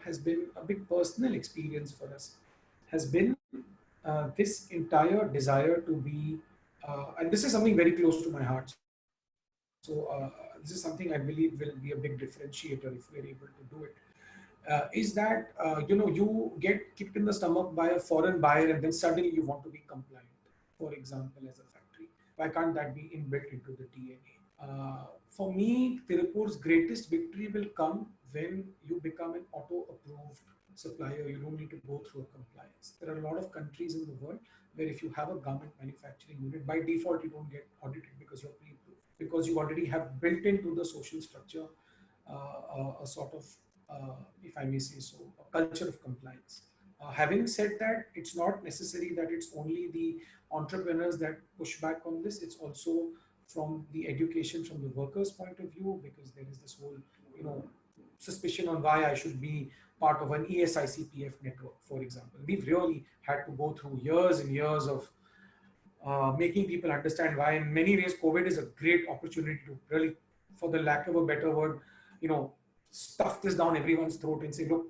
has been a big personal experience for us has been this entire desire to be, and this is something very close to my heart. So this is something I believe will be a big differentiator if we're able to do it. Is that you get kicked in the stomach by a foreign buyer and then suddenly you want to be compliant. For example, as a factory, why can't that be inbuilt into the DNA? For me, Tirupur's greatest victory will come when you become an auto-approved supplier. You don't need to go through a compliance. There are a lot of countries in the world where if you have a garment manufacturing unit, by default you don't get audited because you're pre-approved, because you already have built into the social structure a sort of, if I may say so, a culture of compliance. Having said that, it's not necessary that it's only the entrepreneurs that push back on this. It's also from the education from the workers' point of view, because there is this whole, suspicion on why I should be part of an ESICPF network, for example. We've really had to go through years and years of making people understand why. In many ways, COVID is a great opportunity to really, for the lack of a better word, stuff this down everyone's throat and say, look,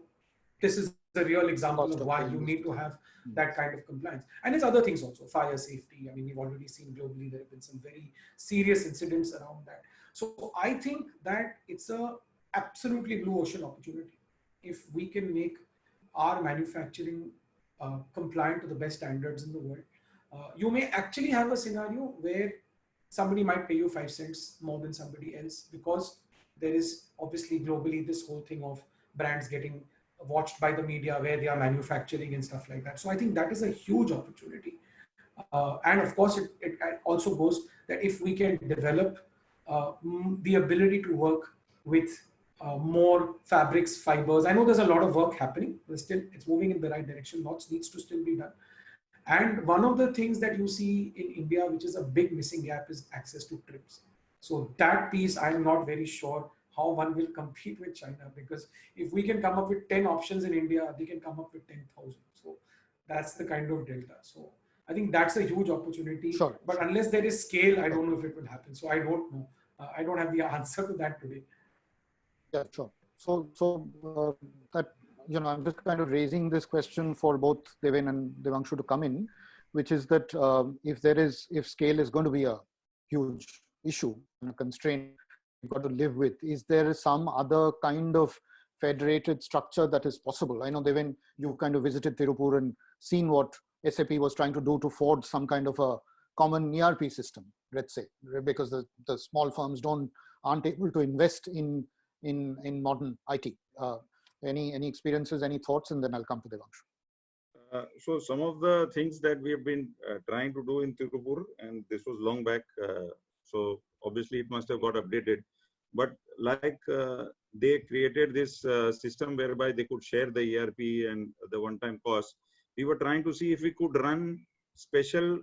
this is a real example of why you need to have that kind of compliance. And there's other things also, fire safety. I mean, we've already seen globally there have been some very serious incidents around that. So I think that it's a absolutely blue ocean opportunity if we can make our manufacturing compliant to the best standards in the world. You may actually have a scenario where somebody might pay you 5 cents more than somebody else, because there is obviously globally this whole thing of brands getting watched by the media where they are manufacturing and stuff like that. So I think that is a huge opportunity. And of course, it also goes that if we can develop the ability to work with more fabrics, fibers. I know there's a lot of work happening, but still it's moving in the right direction. Lots needs to still be done. And one of the things that you see in India, which is a big missing gap, is access to trips. So that piece, I'm not very sure how one will compete with China, because if we can come up with 10 options in India, they can come up with 10,000. So that's the kind of delta. So I think that's a huge opportunity. Sure. But unless there is scale, I don't know if it will happen. So I don't know. I don't have the answer to that today. Yeah, sure. So that, I'm just kind of raising this question for both Devin and Devanshu to come in, which is that if scale is going to be a huge issue and a constraint you've got to live with, is there some other kind of federated structure that is possible? I know, Devin, you kind of visited Tirupur and seen what SAP was trying to do to forge some kind of a common ERP system, let's say, because the small firms aren't able to invest in modern IT. Any experiences, any thoughts, and then I'll come to Devanshu. So some of the things that we have been trying to do in Tirupur, and this was long back, so obviously it must have got updated, but like they created this system whereby they could share the ERP and the one-time cost. We were trying to see if we could run special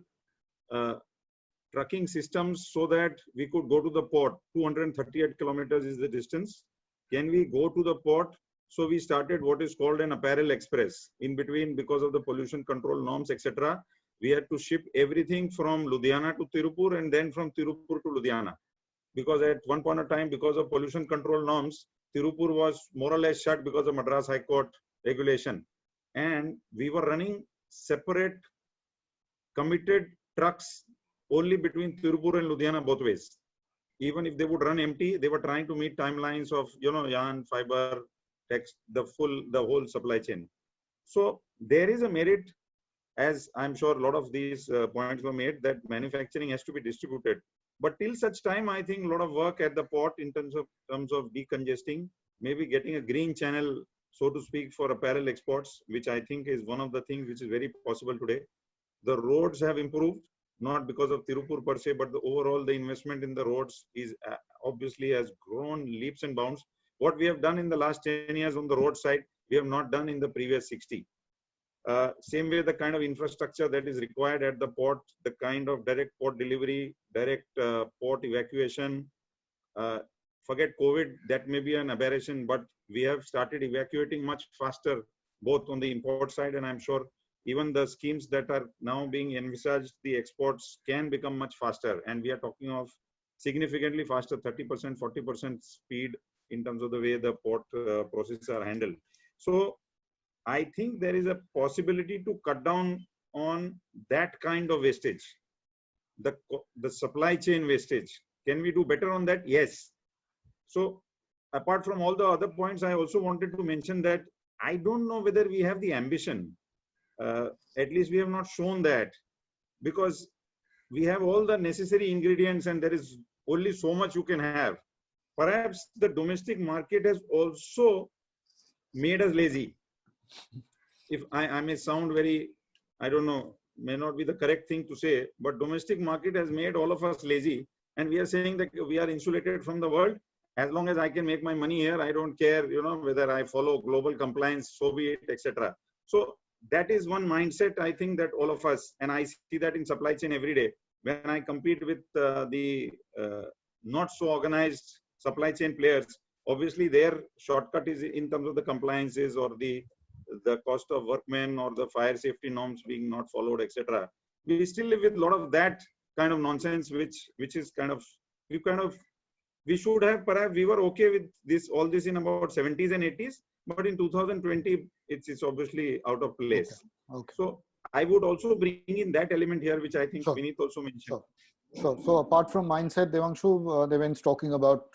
trucking systems so that we could go to the port. 238 kilometers is the distance. Can we go to the port? So we started what is called an Apparel Express. In between, because of the pollution control norms, etc., we had to ship everything from Ludhiana to Tirupur and then from Tirupur to Ludhiana. Because at one point of time, because of pollution control norms, Tirupur was more or less shut because of Madras High Court regulation. And we were running separate committed trucks only between Tirupur and Ludhiana both ways. Even if they would run empty, they were trying to meet timelines of, yarn, fiber, text, the whole supply chain. So there is a merit, as I'm sure a lot of these points were made, that manufacturing has to be distributed. But till such time, I think a lot of work at the port in terms of decongesting, maybe getting a green channel, so to speak, for apparel exports, which I think is one of the things which is very possible today. The roads have improved, not because of Tirupur per se, but overall the investment in the roads is obviously has grown leaps and bounds. What we have done in the last 10 years on the road side, we have not done in the previous 60. Same way, the kind of infrastructure that is required at the port, the kind of direct port delivery, direct port evacuation. Forget COVID, that may be an aberration, but we have started evacuating much faster, both on the import side, and I'm sure even the schemes that are now being envisaged, the exports can become much faster. And we are talking of significantly faster, 30%, 40% speed in terms of the way the port processes are handled. So I think there is a possibility to cut down on that kind of wastage, the supply chain wastage. Can we do better on that? Yes. So apart from all the other points, I also wanted to mention that I don't know whether we have the ambition. At least we have not shown that, because we have all the necessary ingredients and there is only so much you can have. Perhaps the domestic market has also made us lazy. If I may sound very, I don't know, may not be the correct thing to say, but domestic market has made all of us lazy, and we are saying that we are insulated from the world. As long as I can make my money here, I don't care, whether I follow global compliance, so be it, etc. So that is one mindset, I think, that all of us, and I see that in supply chain every day. When I compete with the not so organized supply chain players, obviously their shortcut is in terms of the compliances or the cost of workmen or the fire safety norms being not followed, etc. We still live with a lot of that kind of nonsense, which is we should have, perhaps we were okay with all this in about 70s and 80s, but in 2020 it's obviously out of place. Okay. So I would also bring in that element here, which I think Vineet also mentioned. Sure. So apart from mindset, Devanshu, Devin's talking about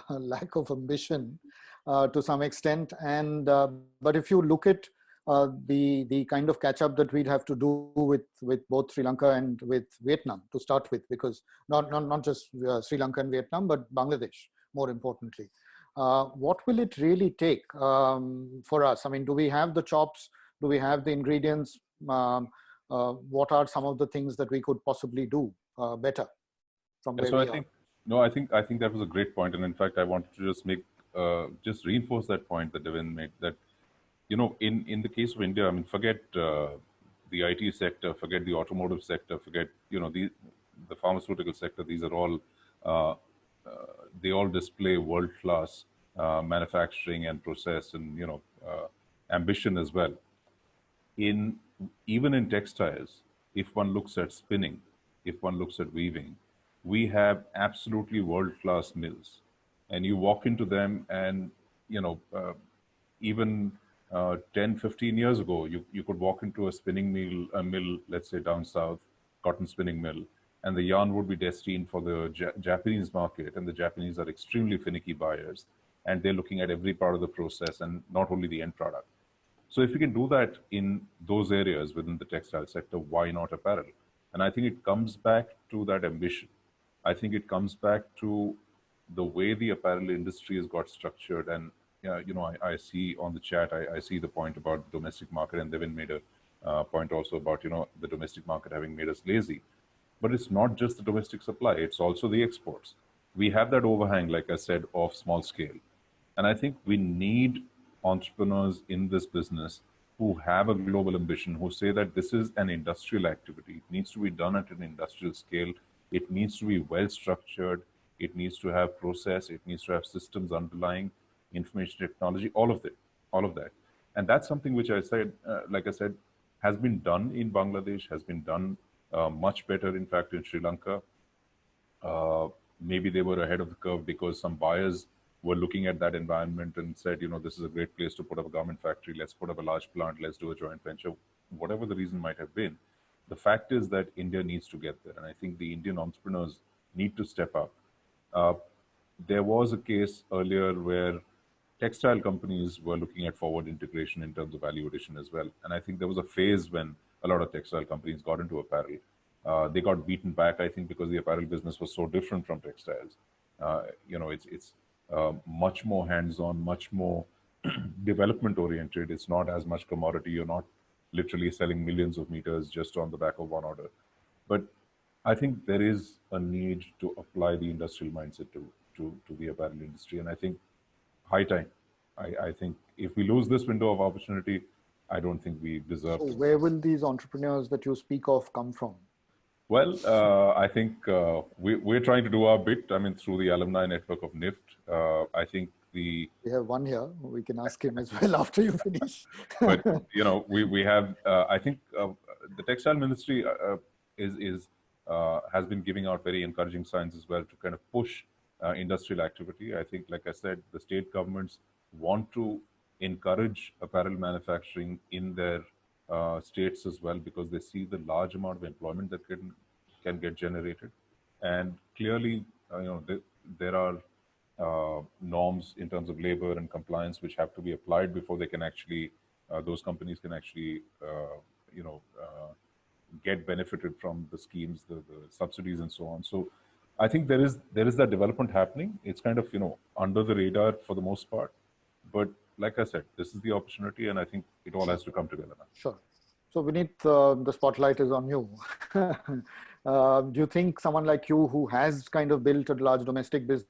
lack of ambition to some extent. And but if you look at the kind of catch up that we'd have to do with both Sri Lanka and with Vietnam to start with, because not just Sri Lanka and Vietnam, but Bangladesh more importantly. What will it really take for us? I mean, do we have the chops? Do we have the ingredients? What are some of the things that we could possibly do better from where we are? I think that was a great point, and in fact, I wanted to just reinforce that point that Devin made. That in the case of India, I mean, forget the IT sector, forget the automotive sector, forget the pharmaceutical sector. These are all they all display world class manufacturing and process and ambition as well. Even in textiles, if one looks at spinning, if one looks at weaving, we have absolutely world-class mills, and you walk into them, and even 10, 15 years ago, you could walk into a mill, let's say down south, cotton spinning mill, and the yarn would be destined for the Japanese market, and the Japanese are extremely finicky buyers, and they're looking at every part of the process and not only the end product. So if we can do that in those areas within the textile sector, why not apparel? And I think it comes back to that ambition. I think it comes back to the way the apparel industry has got structured. And I see on the chat, I see the point about the domestic market, and Devin made a point also about the domestic market having made us lazy. But it's not just the domestic supply; it's also the exports. We have that overhang, like I said, of small scale, and I think we need entrepreneurs in this business who have a global ambition, who say that this is an industrial activity. It needs to be done at an industrial scale. It needs to be well structured. It needs to have process. It needs to have systems underlying information technology, all of that. And that's something which I said, like I said, has been done in Bangladesh, has been done much better, in fact, in Sri Lanka. Maybe they were ahead of the curve because some buyers were looking at that environment and said, this is a great place to put up a garment factory. Let's put up a large plant. Let's do a joint venture. Whatever the reason might have been, the fact is that India needs to get there. And I think the Indian entrepreneurs need to step up. There was a case earlier where textile companies were looking at forward integration in terms of value addition as well. And I think there was a phase when a lot of textile companies got into apparel. They got beaten back, I think, because the apparel business was so different from textiles. It's much more hands-on, much more development-oriented. It's not as much commodity. You're not literally selling millions of meters just on the back of one order. But I think there is a need to apply the industrial mindset to the apparel industry. And I think high time. I think if we lose this window of opportunity, I don't think we deserve. So where will these entrepreneurs that you speak of come from? Well, I think we're trying to do our bit. I mean, through the alumni network of NIFT. I think we have one here. We can ask him as well after you finish. But we have. I think the textile ministry has been giving out very encouraging signs as well to kind of push industrial activity. I think, like I said, the state governments want to encourage apparel manufacturing in their states as well, because they see the large amount of employment that can get generated. And clearly, there are norms in terms of labor and compliance which have to be applied before they can actually, those companies can actually, get benefited from the schemes, the subsidies and so on. So I think there is that development happening. It's kind of, under the radar for the most part. But like I said, this is the opportunity, and I think it all has to come together now. Sure. So Vineet, the spotlight is on you. Do you think someone like you, who has kind of built a large domestic business,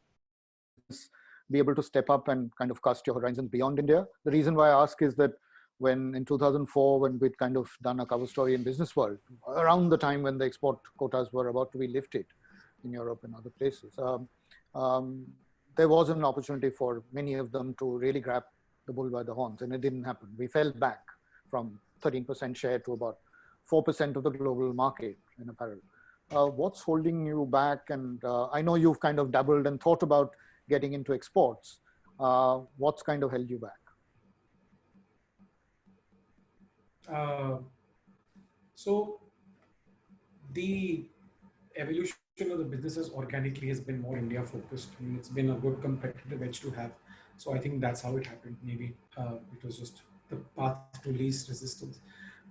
be able to step up and kind of cast your horizons beyond India? The reason why I ask is that when in 2004, when we'd kind of done a cover story in Business World, around the time when the export quotas were about to be lifted in Europe and other places, there was an opportunity for many of them to really grab the bull by the horns, and it didn't happen. We fell back from 13% share to about 4% of the global market in apparel. What's holding you back? And I know you've kind of dabbled and thought about getting into exports. What's kind of held you back? So the evolution of the businesses organically has been more India focused. I mean, it's been a good competitive edge to have. So I think that's how it happened. Maybe it was just the path to least resistance.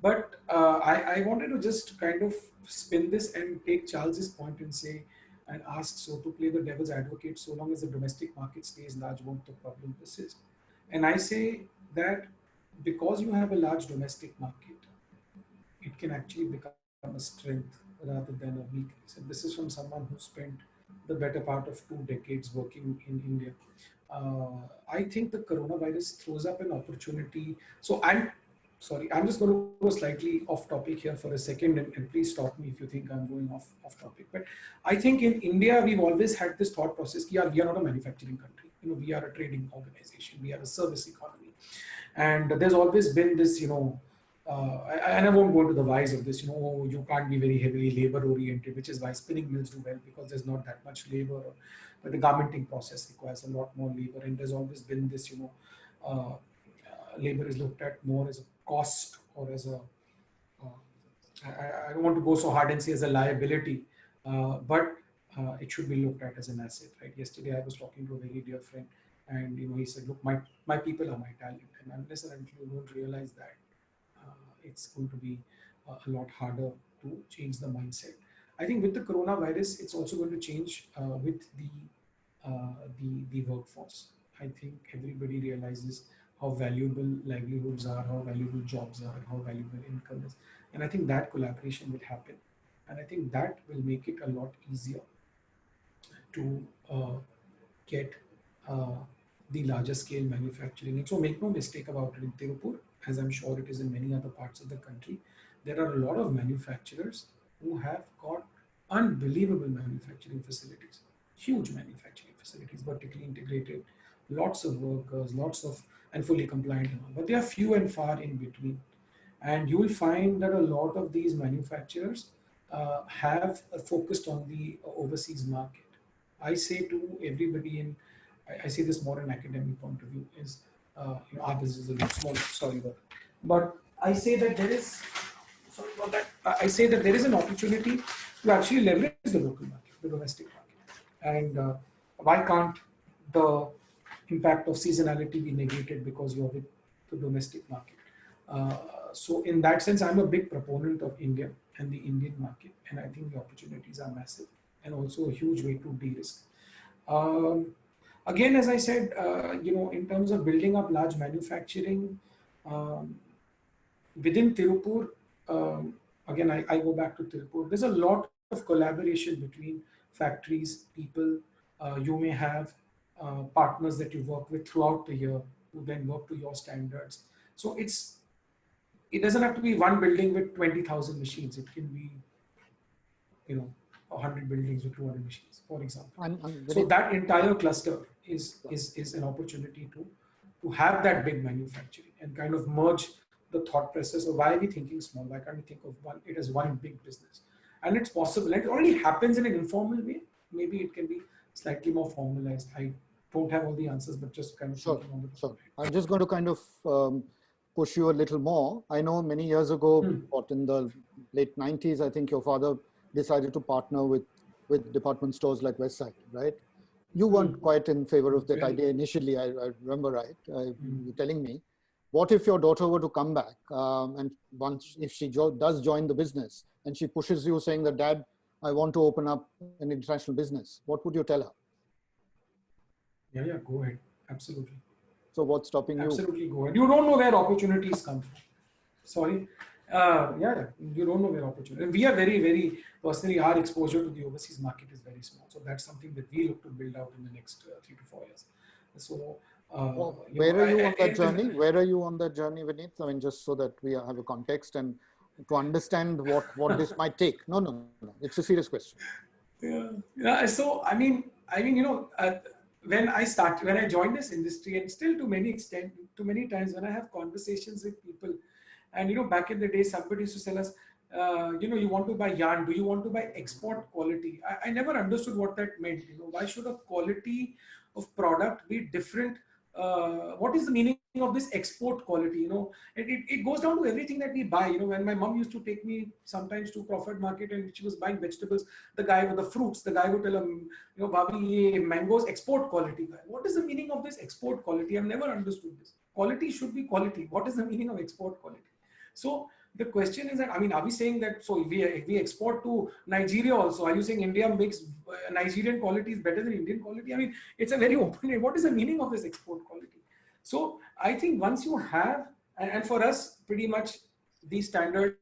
But I wanted to just kind of spin this and take Charles's point and say and ask, so to play the devil's advocate, so long as the domestic market stays large, won't the problem persist? And I say that because you have a large domestic market, it can actually become a strength rather than a weakness. And this is from someone who spent the better part of 2 decades working in India. I think the coronavirus throws up an opportunity. So I'm just going to go slightly off topic here for a second, and please stop me if you think I'm going off topic. But I think in India, we've always had this thought process, we are not a manufacturing country. We are a trading organization. We are a service economy. And there's always been this, and I won't go into the whys of this, you can't be very heavily labor oriented, which is why spinning mills do well, because there's not that much labor, but the garmenting process requires a lot more labor. And there's always been this, labor is looked at more as a cost or as a, I don't want to go so hard and say as a liability, but it should be looked at as an asset, right? Yesterday I was talking to a very dear friend, and he said, look, my people are my talent, and unless and until you don't realize that, it's going to be a lot harder to change the mindset. I think with the coronavirus, it's also going to change with the workforce. I think everybody realizes how valuable livelihoods are, how valuable jobs are, how valuable income is. And I think that collaboration will happen. And I think that will make it a lot easier to get the larger scale manufacturing. And so make no mistake about it, in Tirupur, as I'm sure it is in many other parts of the country, there are a lot of manufacturers who have got unbelievable manufacturing facilities, huge manufacturing facilities, vertically integrated, lots of workers, and fully compliant, but they are few and far in between. And you will find that a lot of these manufacturers have focused on the overseas market. I say to everybody, I say this more in academic point of view, is our business is a little small, sorry about that. But I say that there is, sorry about that, I say that there is an opportunity to actually leverage the local market, the domestic market. And why can't the impact of seasonality be negated because you're with the domestic market? So in that sense, I'm a big proponent of India and the Indian market, and I think the opportunities are massive and also a huge way to de-risk. Again, as I said, in terms of building up large manufacturing within Tirupur, again, I go back to Tirupur. There's a lot of collaboration between factories, people. You may have partners that you work with throughout the year who then work to your standards. So it doesn't have to be one building with 20,000 machines. It can be, 100 buildings with 200 machines, for example. So that entire cluster is an opportunity to have that big manufacturing and kind of merge the thought process of why are we thinking small? Why can't we think of it as one big business? And it's possible. It already happens in an informal way. Maybe it can be slightly more formalized. I don't have all the answers, but just kind of sure. I'm just going to kind of push you a little more. I know many years ago, in the late 90s, I think your father decided to partner with department stores like Westside, right? You weren't quite in favor of that idea initially, I remember, right? You telling me. What if your daughter were to come back and if she does join the business and she pushes you saying that, Dad, I want to open up an international business, what would you tell her? Yeah, go ahead. Absolutely. So what's stopping you? Absolutely, go ahead. You don't know where opportunities come from. Sorry. You don't know where opportunity. And we are very, very, personally, our exposure to the overseas market is very small. So that's something that we look to build out in the next 3 to 4 years. So where are you on that journey? Where are you on that journey, Vineet? I mean, just so that we have a context and to understand what this might take. No. It's a serious question. Yeah. So, I mean, when I joined this industry, and still to many times when I have conversations with people, and back in the day, somebody used to tell us, you want to buy yarn, do you want to buy export quality? I never understood what that meant. Why should a quality of product be different? What is the meaning of this export quality? It goes down to everything that we buy. When my mom used to take me sometimes to Crawford Market and she was buying vegetables, the guy with the fruits, the guy would tell him, Bhabhi, ye mangoes export quality. What is the meaning of this export quality? I've never understood this. Quality should be quality. What is the meaning of export quality? So the question is that, I mean, are we saying that, so if we export to Nigeria also, are you saying India makes Nigerian quality is better than Indian quality? I mean, it's a very open, what is the meaning of this export quality? So I think once you have, and for us, pretty much the standard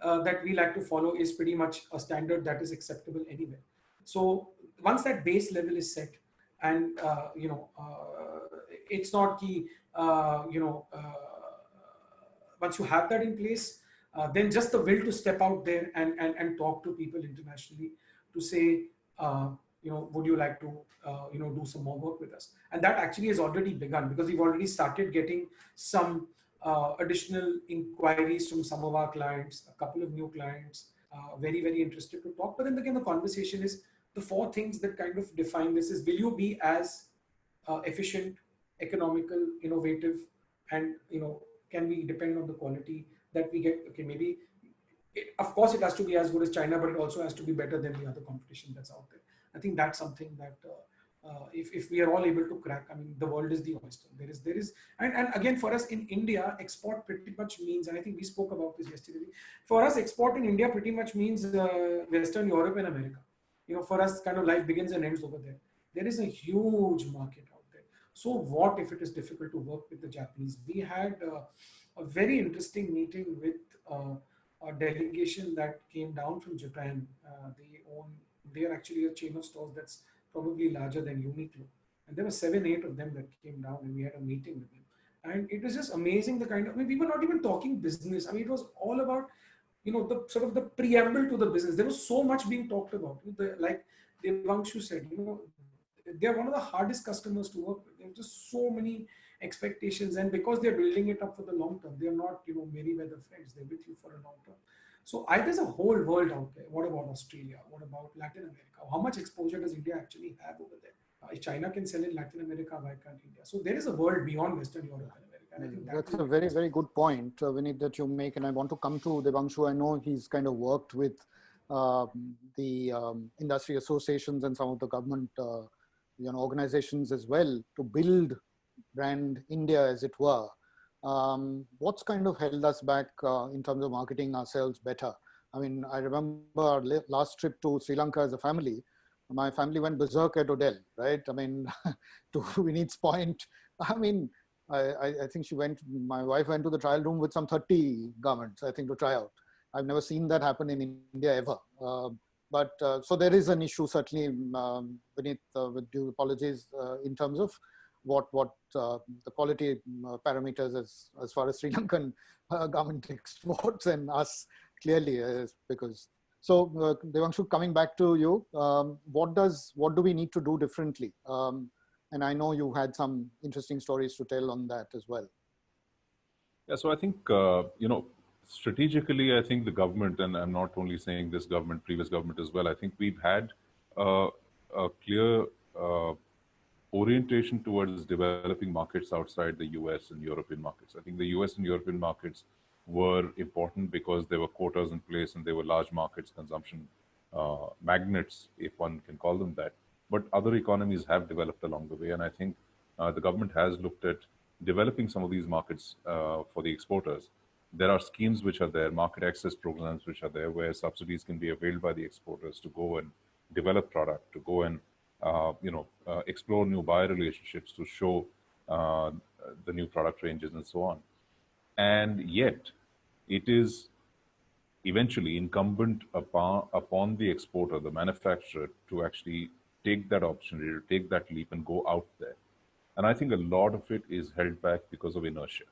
that we like to follow is pretty much a standard that is acceptable anywhere. So once that base level is set, and it's not key, once you have that in place, then just the will to step out there and talk to people internationally to say, would you like to, do some more work with us? And that actually has already begun, because we've already started getting some additional inquiries from some of our clients, a couple of new clients, very, very interested to talk. But then again, the conversation is the four things that kind of define this is, will you be as efficient, economical, innovative, and can we depend on the quality that we get? Okay, maybe of course it has to be as good as China, but it also has to be better than the other competition that's out there. I think that's something that if we are all able to crack, I mean, the world is the oyster. There is, and again, for us in India, export pretty much means, and I think we spoke about this yesterday, for us export in India pretty much means Western Europe and America. For us, kind of life begins and ends over there. There is a huge market out there. So what if it is difficult to work with the Japanese? We had a very interesting meeting with a delegation that came down from Japan. They are actually a chain of stores that's probably larger than Uniqlo. And there were 7, 8 of them that came down, and we had a meeting with them. And it was just amazing, the kind of, I mean, we were not even talking business. I mean, it was all about, the sort of the preamble to the business. There was so much being talked about. Like Devanshu said, they're one of the hardest customers to work with. There's just so many expectations, and because they're building it up for the long term, they're not, merry-weather friends. They're with you for a long term. So there's a whole world out there. What about Australia? What about Latin America? How much exposure does India actually have over there? If China can sell in Latin America, why can't India? So there is a world beyond Western Europe and America. And I think that's a very, very good point, Vinit, that you make. And I want to come to Devanshu. I know he's kind of worked with the industry associations and some of the government organizations as well to build brand India, as it were. What's kind of held us back in terms of marketing ourselves better? I mean, I remember our last trip to Sri Lanka as a family. My family went berserk at Odell, right? I mean, to Vinit's point, I mean, I think my wife went to the trial room with some 30 garments, I think, to try out. I've never seen that happen in India ever. But so there is an issue, certainly, Vinit, with due apologies, in terms of what the quality parameters as far as Sri Lankan government exports and us clearly because. So Devanshu, coming back to you, what do we need to do differently? And I know you had some interesting stories to tell on that as well. Yeah, so I think, strategically, I think the government, and I'm not only saying this government, previous government as well, I think we've had a clear orientation towards developing markets outside the US and European markets. I think the US and European markets were important because there were quotas in place and they were large markets, consumption magnets, if one can call them that. But other economies have developed along the way, and I think the government has looked at developing some of these markets for the exporters. There are schemes which are there, market access programs which are there, where subsidies can be availed by the exporters to go and develop product, to go and explore new buyer relationships, to show the new product ranges and so on. And yet, it is eventually incumbent upon the exporter, the manufacturer, to actually take that opportunity, to take that leap and go out there. And I think a lot of it is held back because of inertia.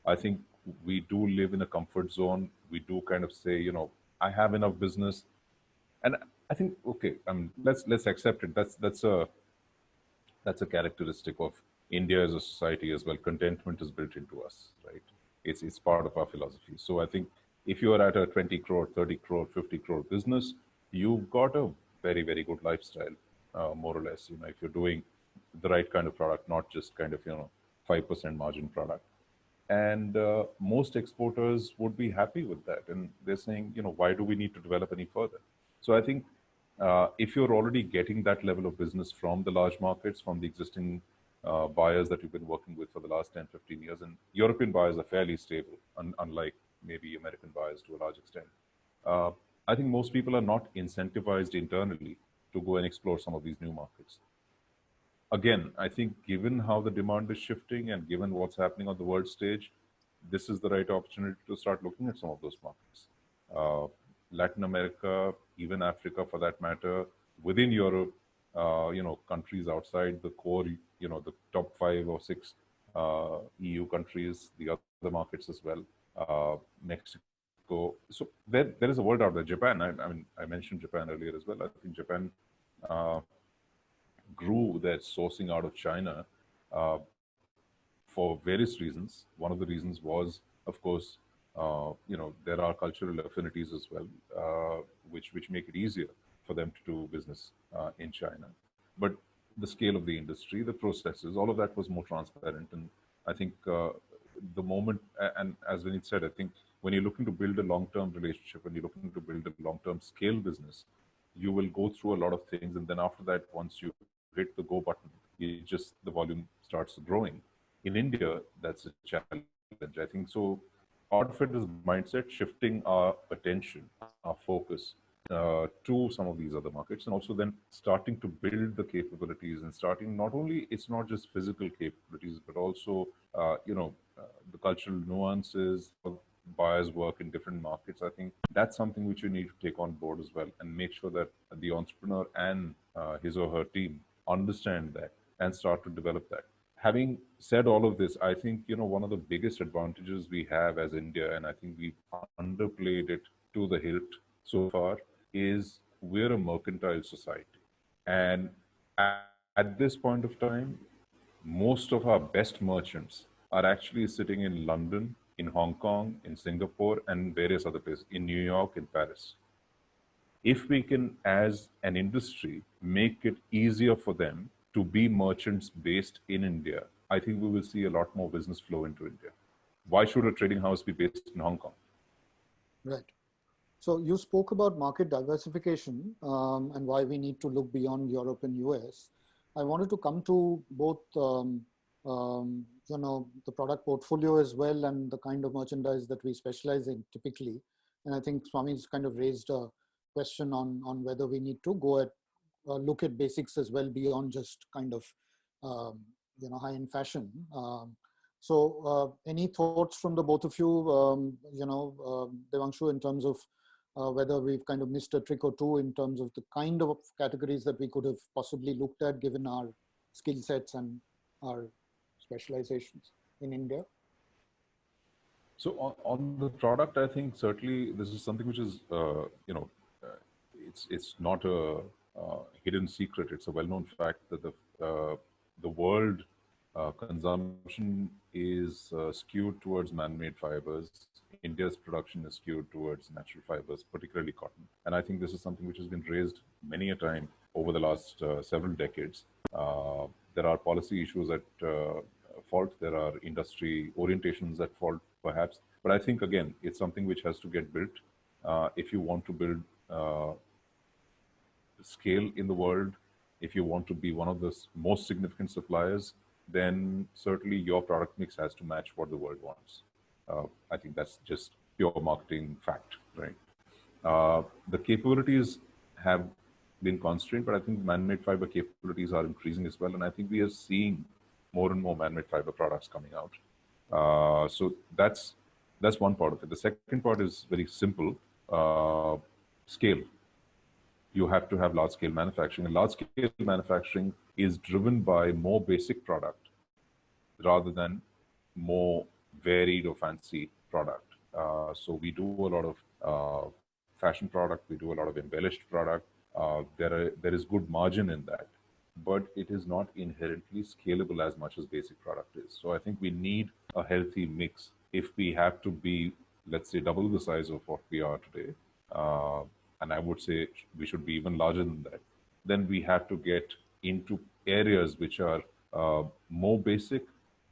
I think we do live in a comfort zone. We do kind of say, I have enough business. And I think, okay, let's accept it. That's a That's a characteristic of India as a society as well. Contentment is built into us, right? It's part of our philosophy. So I think if you are at a 20 crore, 30 crore, 50 crore business, you've got a very, very good lifestyle, more or less. If you're doing the right kind of product, not just kind of, 5% margin product. And most exporters would be happy with that. And they're saying, why do we need to develop any further? So I think if you're already getting that level of business from the large markets, from the existing buyers that you've been working with for the last 10, 15 years, and European buyers are fairly stable, unlike maybe American buyers to a large extent. Uh, I think most people are not incentivized internally to go and explore some of these new markets. Again, I think given how the demand is shifting and given what's happening on the world stage, this is the right opportunity to start looking at some of those markets. Uh, Latin America, even Africa for that matter, within Europe, countries outside the core, the top 5 or 6 EU countries, the other markets as well, Mexico. So there is a world out there. Japan, I mean, I mentioned Japan earlier as well. I think Japan uh, grew their sourcing out of China uh, for various reasons. One of the reasons was, of course, there are cultural affinities as well, which make it easier for them to do business in China. But the scale of the industry, the processes, all of that was more transparent. And I think the moment, and as Vineet said, I think when you're looking to build a long-term relationship, when you're looking to build a long-term scale business, you will go through a lot of things. And then after that, once you hit the go button, the volume starts growing. In India, that's a challenge. I think so. Part of it is mindset, shifting our attention, our focus to some of these other markets, and also then starting to build the capabilities and starting not only it's not just physical capabilities, but also the cultural nuances of buyers work in different markets. I think that's something which you need to take on board as well, and make sure that the entrepreneur and his or her team understand that and start to develop that. Having said all of this, I think one of the biggest advantages we have as India, and I think we've underplayed it to the hilt so far, is we're a mercantile society. And at this point of time, most of our best merchants are actually sitting in London, in Hong Kong, in Singapore, and various other places, in New York, in Paris. If we can, as an industry, make it easier for them to be merchants based in India, I think we will see a lot more business flow into India. Why should a trading house be based in Hong Kong? Right. So you spoke about market diversification and why we need to look beyond Europe and US. I wanted to come to both, the product portfolio as well and the kind of merchandise that we specialize in typically. And I think Swami's kind of raised a question on whether we need to go at look at basics as well beyond just kind of high-end fashion. Any thoughts from the both of you, Devanshu, in terms of whether we've kind of missed a trick or two in terms of the kind of categories that we could have possibly looked at given our skill sets and our specializations in India? So on the product, I think certainly this is something which is, it's not a hidden secret. It's a well-known fact that the world consumption is skewed towards man-made fibers. India's production is skewed towards natural fibers, particularly cotton. And I think this is something which has been raised many a time over the last several decades. There are policy issues at fault. There are industry orientations at fault, perhaps. But I think, again, it's something which has to get built. If you want to build scale in the world, if you want to be one of the most significant suppliers, then certainly your product mix has to match what the world wants. I think that's just pure marketing fact, right? The capabilities have been constrained, but I think man-made fiber capabilities are increasing as well. And I think we are seeing more and more man-made fiber products coming out. So that's one part of it. The second part is very simple, scale. You have to have large-scale manufacturing. And large-scale manufacturing is driven by more basic product rather than more varied or fancy product. So we do a lot of fashion product. We do a lot of embellished product. There is good margin in that. but it is not inherently scalable as much as basic product is. So I think we need a healthy mix. If we have to be, let's say, double the size of what we are today, uh, and I would say we should be even larger than that, then we have to get into areas which are more basic,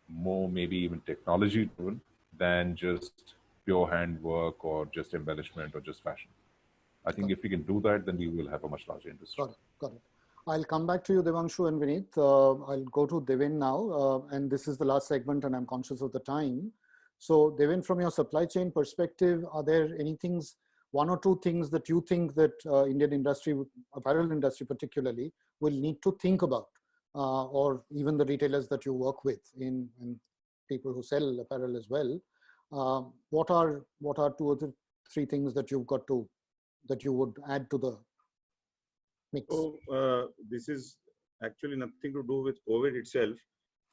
more maybe even technology driven than just pure handwork or just embellishment or just fashion. I think if we can do that, then we will have a much larger industry. Got it. Got it. I'll come back to you, Devanshu and Vineet. I'll go to Devin now, and this is the last segment, and I'm conscious of the time. So, Devin, from your supply chain perspective, are there any things, one or two things that you think that Indian industry, apparel industry particularly, will need to think about, or even the retailers that you work with and people who sell apparel as well? What are two or three things that you've got to, that you would add to the mix? So this is actually nothing to do with COVID itself,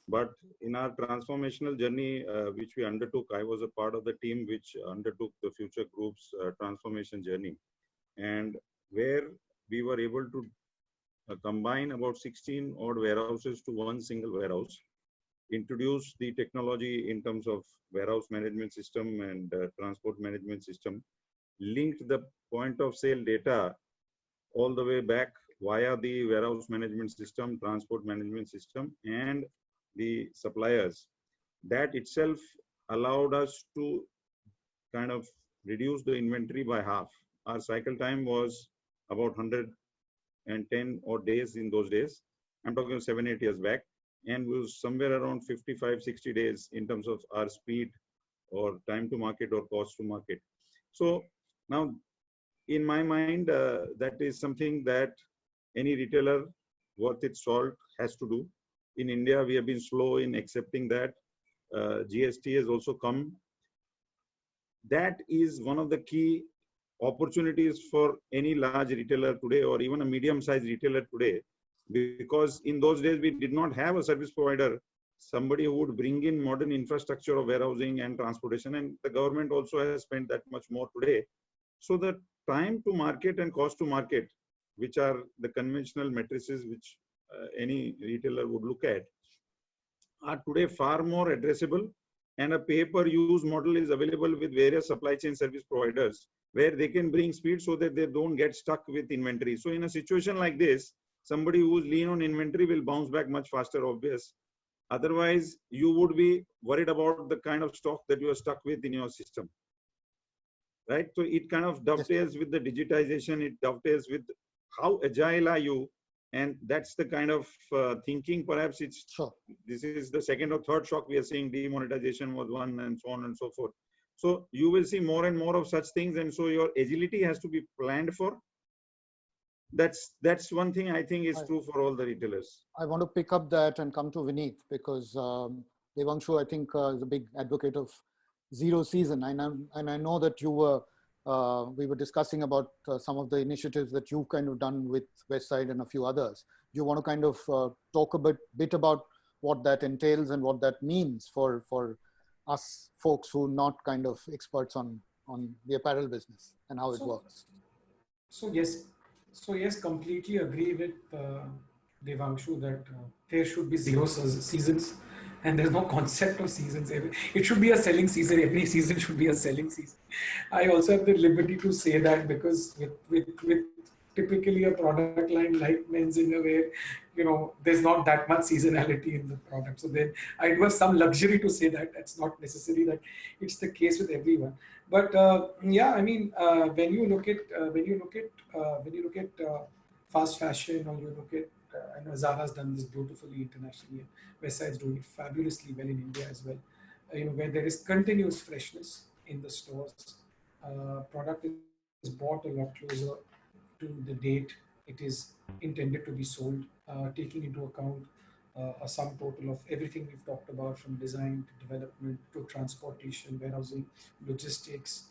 but in our transformational journey, which we undertook, I was a part of the team which undertook the Future Group's transformation journey, and where we were able to combine about 16 odd warehouses to one single warehouse, introduce the technology in terms of warehouse management system and transport management system, linked the point of sale data all the way back via the warehouse management system, transport management system, and the suppliers. That itself allowed us to kind of reduce the inventory by half. Our cycle time was about 110 odd days in those days. I'm talking 7-8 years back, and was somewhere around 55-60 days in terms of our speed or time to market or cost to market. So now, in my mind, that is something that any retailer worth its salt has to do. In India, we have been slow in accepting that. GST has also come. That is one of the key opportunities for any large retailer today, or even a medium-sized retailer today, because in those days we did not have a service provider, somebody who would bring in modern infrastructure of warehousing and transportation, and the government also has spent that much more today. So the time to market and cost to market, which are the conventional matrices which any retailer would look at, are today far more addressable, and a pay-per-use model is available with various supply chain service providers where they can bring speed so that they don't get stuck with inventory. So in a situation like this, somebody who's lean on inventory will bounce back much faster, obvious. Otherwise, you would be worried about the kind of stock that you are stuck with in your system. Right? So it kind of dovetails with the digitization, it dovetails with how agile are you, and that's the kind of thinking. Perhaps it's this is the second or third shock we are seeing. Demonetization was one, and so on and so forth. So you will see more and more of such things, and so your agility has to be planned for. That's one thing I think is true for all the retailers. I want to pick up that and come to Vineet, because Devanshu, I think, is a big advocate of zero season, and I know that you were we were discussing about some of the initiatives that you've kind of done with Westside and a few others. You want to kind of talk a bit about what that entails and what that means for us folks who are not kind of experts on the apparel business and how it works. So yes, completely agree with Devanshu that there should be zero seasons, and there's no concept of seasons. It should be a selling season. Every season should be a selling season. I also have the liberty to say that because with typically a product line like men's innerwear, there's not that much seasonality in the product. So then I do have some luxury to say that. That's not necessarily that it's the case with everyone. But yeah, I mean, when you look at fast fashion, or you look at, I know Zara's done this beautifully internationally, Westside's doing it fabulously well in India as well. Where there is continuous freshness in the stores, product is bought a lot closer to the date it is intended to be sold, taking into account a sum total of everything we've talked about, from design to development to transportation, warehousing, logistics,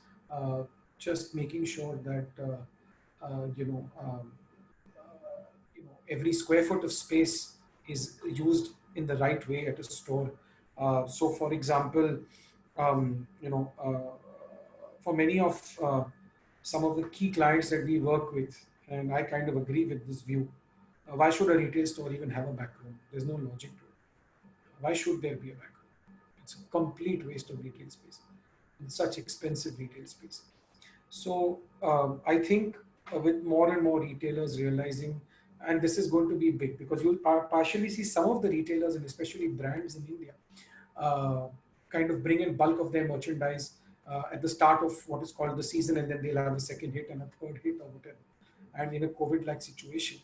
just making sure that every square foot of space is used in the right way at a store. So, for example, for many of some of the key clients that we work with, and I kind of agree with this view, Why should a retail store even have a back room? There's no logic to it. Why should there be a back room? It's a complete waste of retail space. It's such expensive retail space. So I think with more and more retailers realizing, and this is going to be big because you'll partially see some of the retailers and especially brands in India uh, kind of bring in bulk of their merchandise at the start of what is called the season, and then they'll have a second hit and a third hit or whatever. And in a COVID-like situation,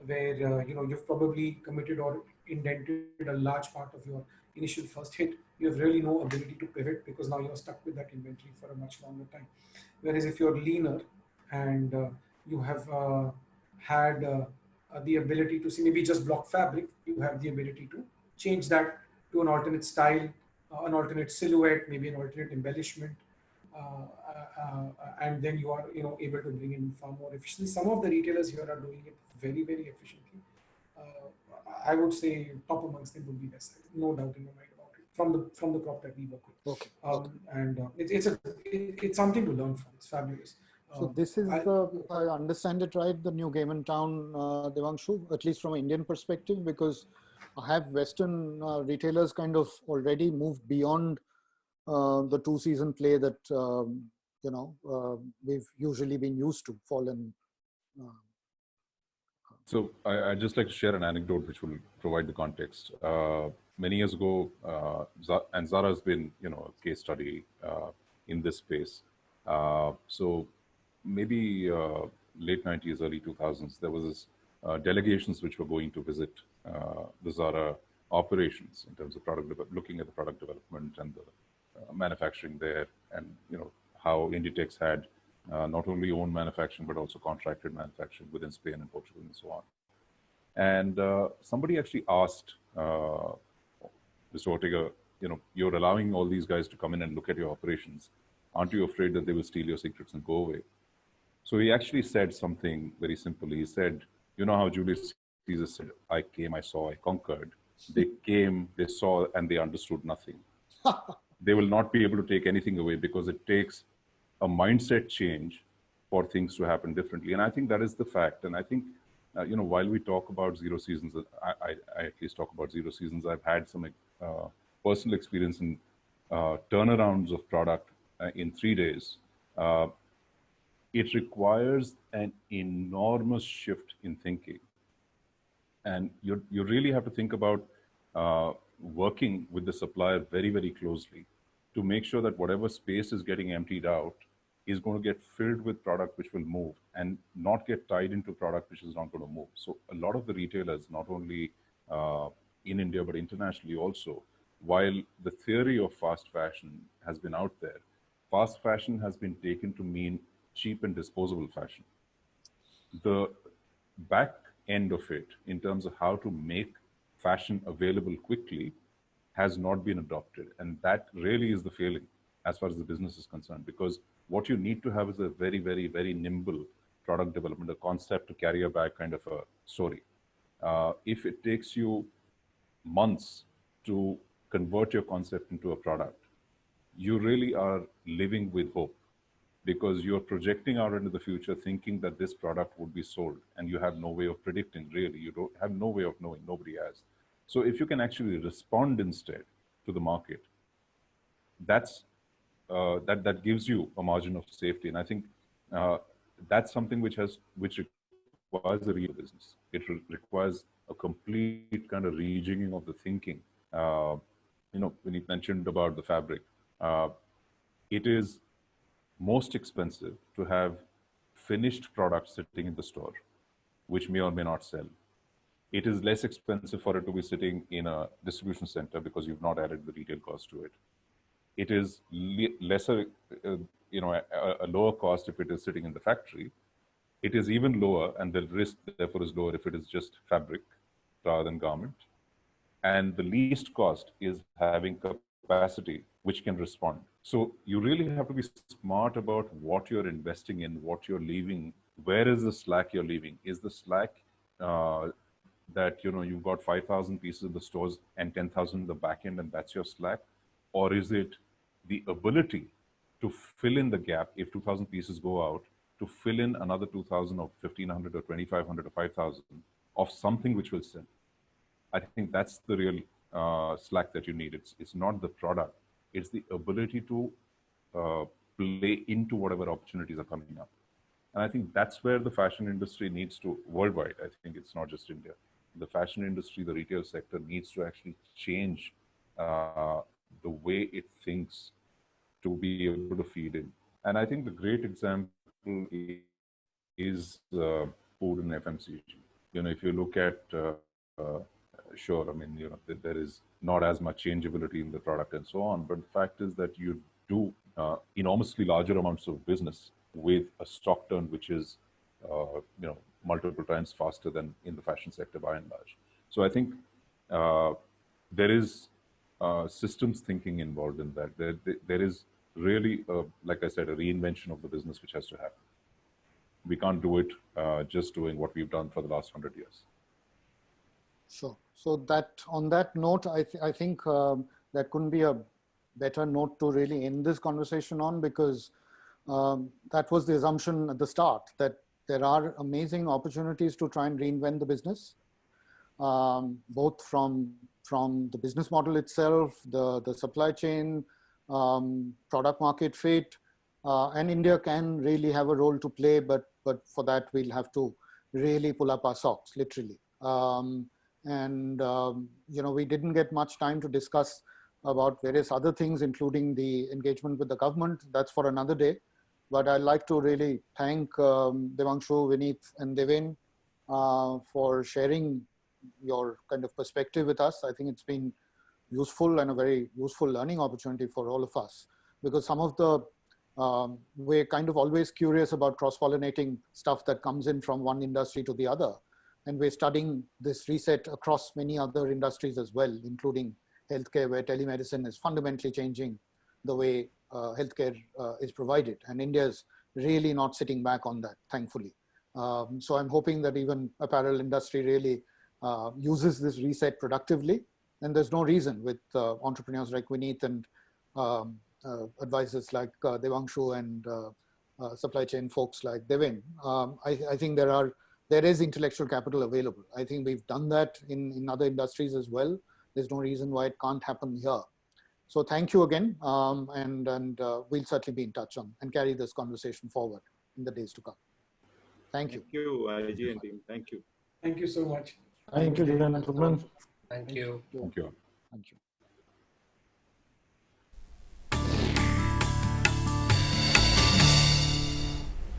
where you've probably committed or indented a large part of your initial first hit, you have really no ability to pivot because now you're stuck with that inventory for a much longer time. Whereas if you're leaner and you have had the ability to see maybe just block fabric, you have the ability to change that to an alternate style, an alternate silhouette, maybe an alternate embellishment, and then you are able to bring in far more efficiently. Some of the retailers here are doing it very very efficiently. I would say top amongst them would be West Side, no doubt in my mind about it. From the crop that we work with, Okay. Okay. and it's something to learn from. It's fabulous. So this is if I understand it right, the new game in town, Devanshu, at least from an Indian perspective, because have Western retailers kind of already moved beyond the two-season play that we've usually been used to, fallen. So I'd just like to share an anecdote which will provide the context. Many years ago, and Zara has been, a case study in this space. So maybe late 90s, early 2000s, there was this delegations which were going to visit the Zara operations in terms of looking at the product development and the manufacturing there, and how Inditex had not only owned manufacturing but also contracted manufacturing within Spain and Portugal and so on. And somebody actually asked Mr. Ortega, you're allowing all these guys to come in and look at your operations. Aren't you afraid that they will steal your secrets and go away? So he actually said something very simple. He said, you know how Julius Caesar said, I came, I saw, I conquered. They came, they saw, and they understood nothing. They will not be able to take anything away because it takes a mindset change for things to happen differently. And I think that is the fact. And I think, while we talk about zero seasons, I at least talk about zero seasons, I've had some personal experience in turnarounds of product in 3 days. It requires an enormous shift in thinking. And you really have to think about working with the supplier very, very closely to make sure that whatever space is getting emptied out is going to get filled with product which will move and not get tied into product which is not going to move. So a lot of the retailers, not only in India, but internationally also, while the theory of fast fashion has been out there, fast fashion has been taken to mean cheap and disposable fashion. The back end of it, in terms of how to make fashion available quickly, has not been adopted. And that really is the failing as far as the business is concerned, because what you need to have is a very, very, very nimble product development, a concept to carry a bag kind of a story. If it takes you months to convert your concept into a product, you really are living with hope, because you're projecting out into the future thinking that this product would be sold, and you have no way of predicting, really. You don't have no way of knowing, nobody has. So if you can actually respond instead to the market, that gives you a margin of safety. And I think that's something which requires a real business. It requires a complete kind of rejigging of the thinking. When you mentioned about the fabric, it is most expensive to have finished products sitting in the store, which may or may not sell. It is less expensive for it to be sitting in a distribution center because you've not added the retail cost to it. It is lesser, a lower cost if it is sitting in the factory. It is even lower, and the risk therefore is lower if it is just fabric rather than garment. And the least cost is having capacity which can respond. So you really have to be smart about what you're investing in, what you're leaving. Where is the slack you're leaving? Is the slack that you've got 5,000 pieces in the stores and 10,000 in the back end, and that's your slack? Or is it the ability to fill in the gap if 2,000 pieces go out, to fill in another 2,000 or 1,500 or 2,500 or 5,000 of something which will sell. I think that's the real slack that you need. It's not the product, it's the ability to play into whatever opportunities are coming up. And I think that's where the fashion industry needs to, worldwide, I think it's not just India. The fashion industry, the retail sector needs to actually change the way it thinks to be able to feed in. And I think the great example is food and FMCG. You know, if you look at, sure, I mean, you know, there is not as much changeability in the product and so on, but the fact is that you do enormously larger amounts of business with a stock turn which is, you know, multiple times faster than in the fashion sector by and large. So I think there is systems thinking involved in that. There is really, like I said, a reinvention of the business which has to happen. We can't do it just doing what we've done for the last 100 years. Sure. So that on that note, I think that couldn't be a better note to really end this conversation on, because that was the assumption at the start, that there are amazing opportunities to try and reinvent the business, both from the business model itself, the supply chain, product market fit, and India can really have a role to play, but for that we'll have to really pull up our socks, literally. You know, we didn't get much time to discuss about various other things, including the engagement with the government. That's for another day. But I'd like to really thank Devanshu, Vineet, and Devin for sharing your kind of perspective with us. I think it's been useful and a very useful learning opportunity for all of us, because some of the, we're kind of always curious about cross-pollinating stuff that comes in from one industry to the other. And we're studying this reset across many other industries as well, including healthcare, where telemedicine is fundamentally changing the way healthcare is provided. And India is really not sitting back on that, thankfully. So I'm hoping that even apparel industry really uses this reset productively. And there's no reason with entrepreneurs like Vineet and advisors like Devanshu and supply chain folks like Devin. I think there is intellectual capital available. I think we've done that in other industries as well. There's no reason why it can't happen here. So thank you again, and we'll certainly be in touch on and carry this conversation forward in the days to come. Thank you. Thank you, IG and team. Thank you. Thank you so much. Thank you, gentlemen. Thank you. Thank you. Thank you.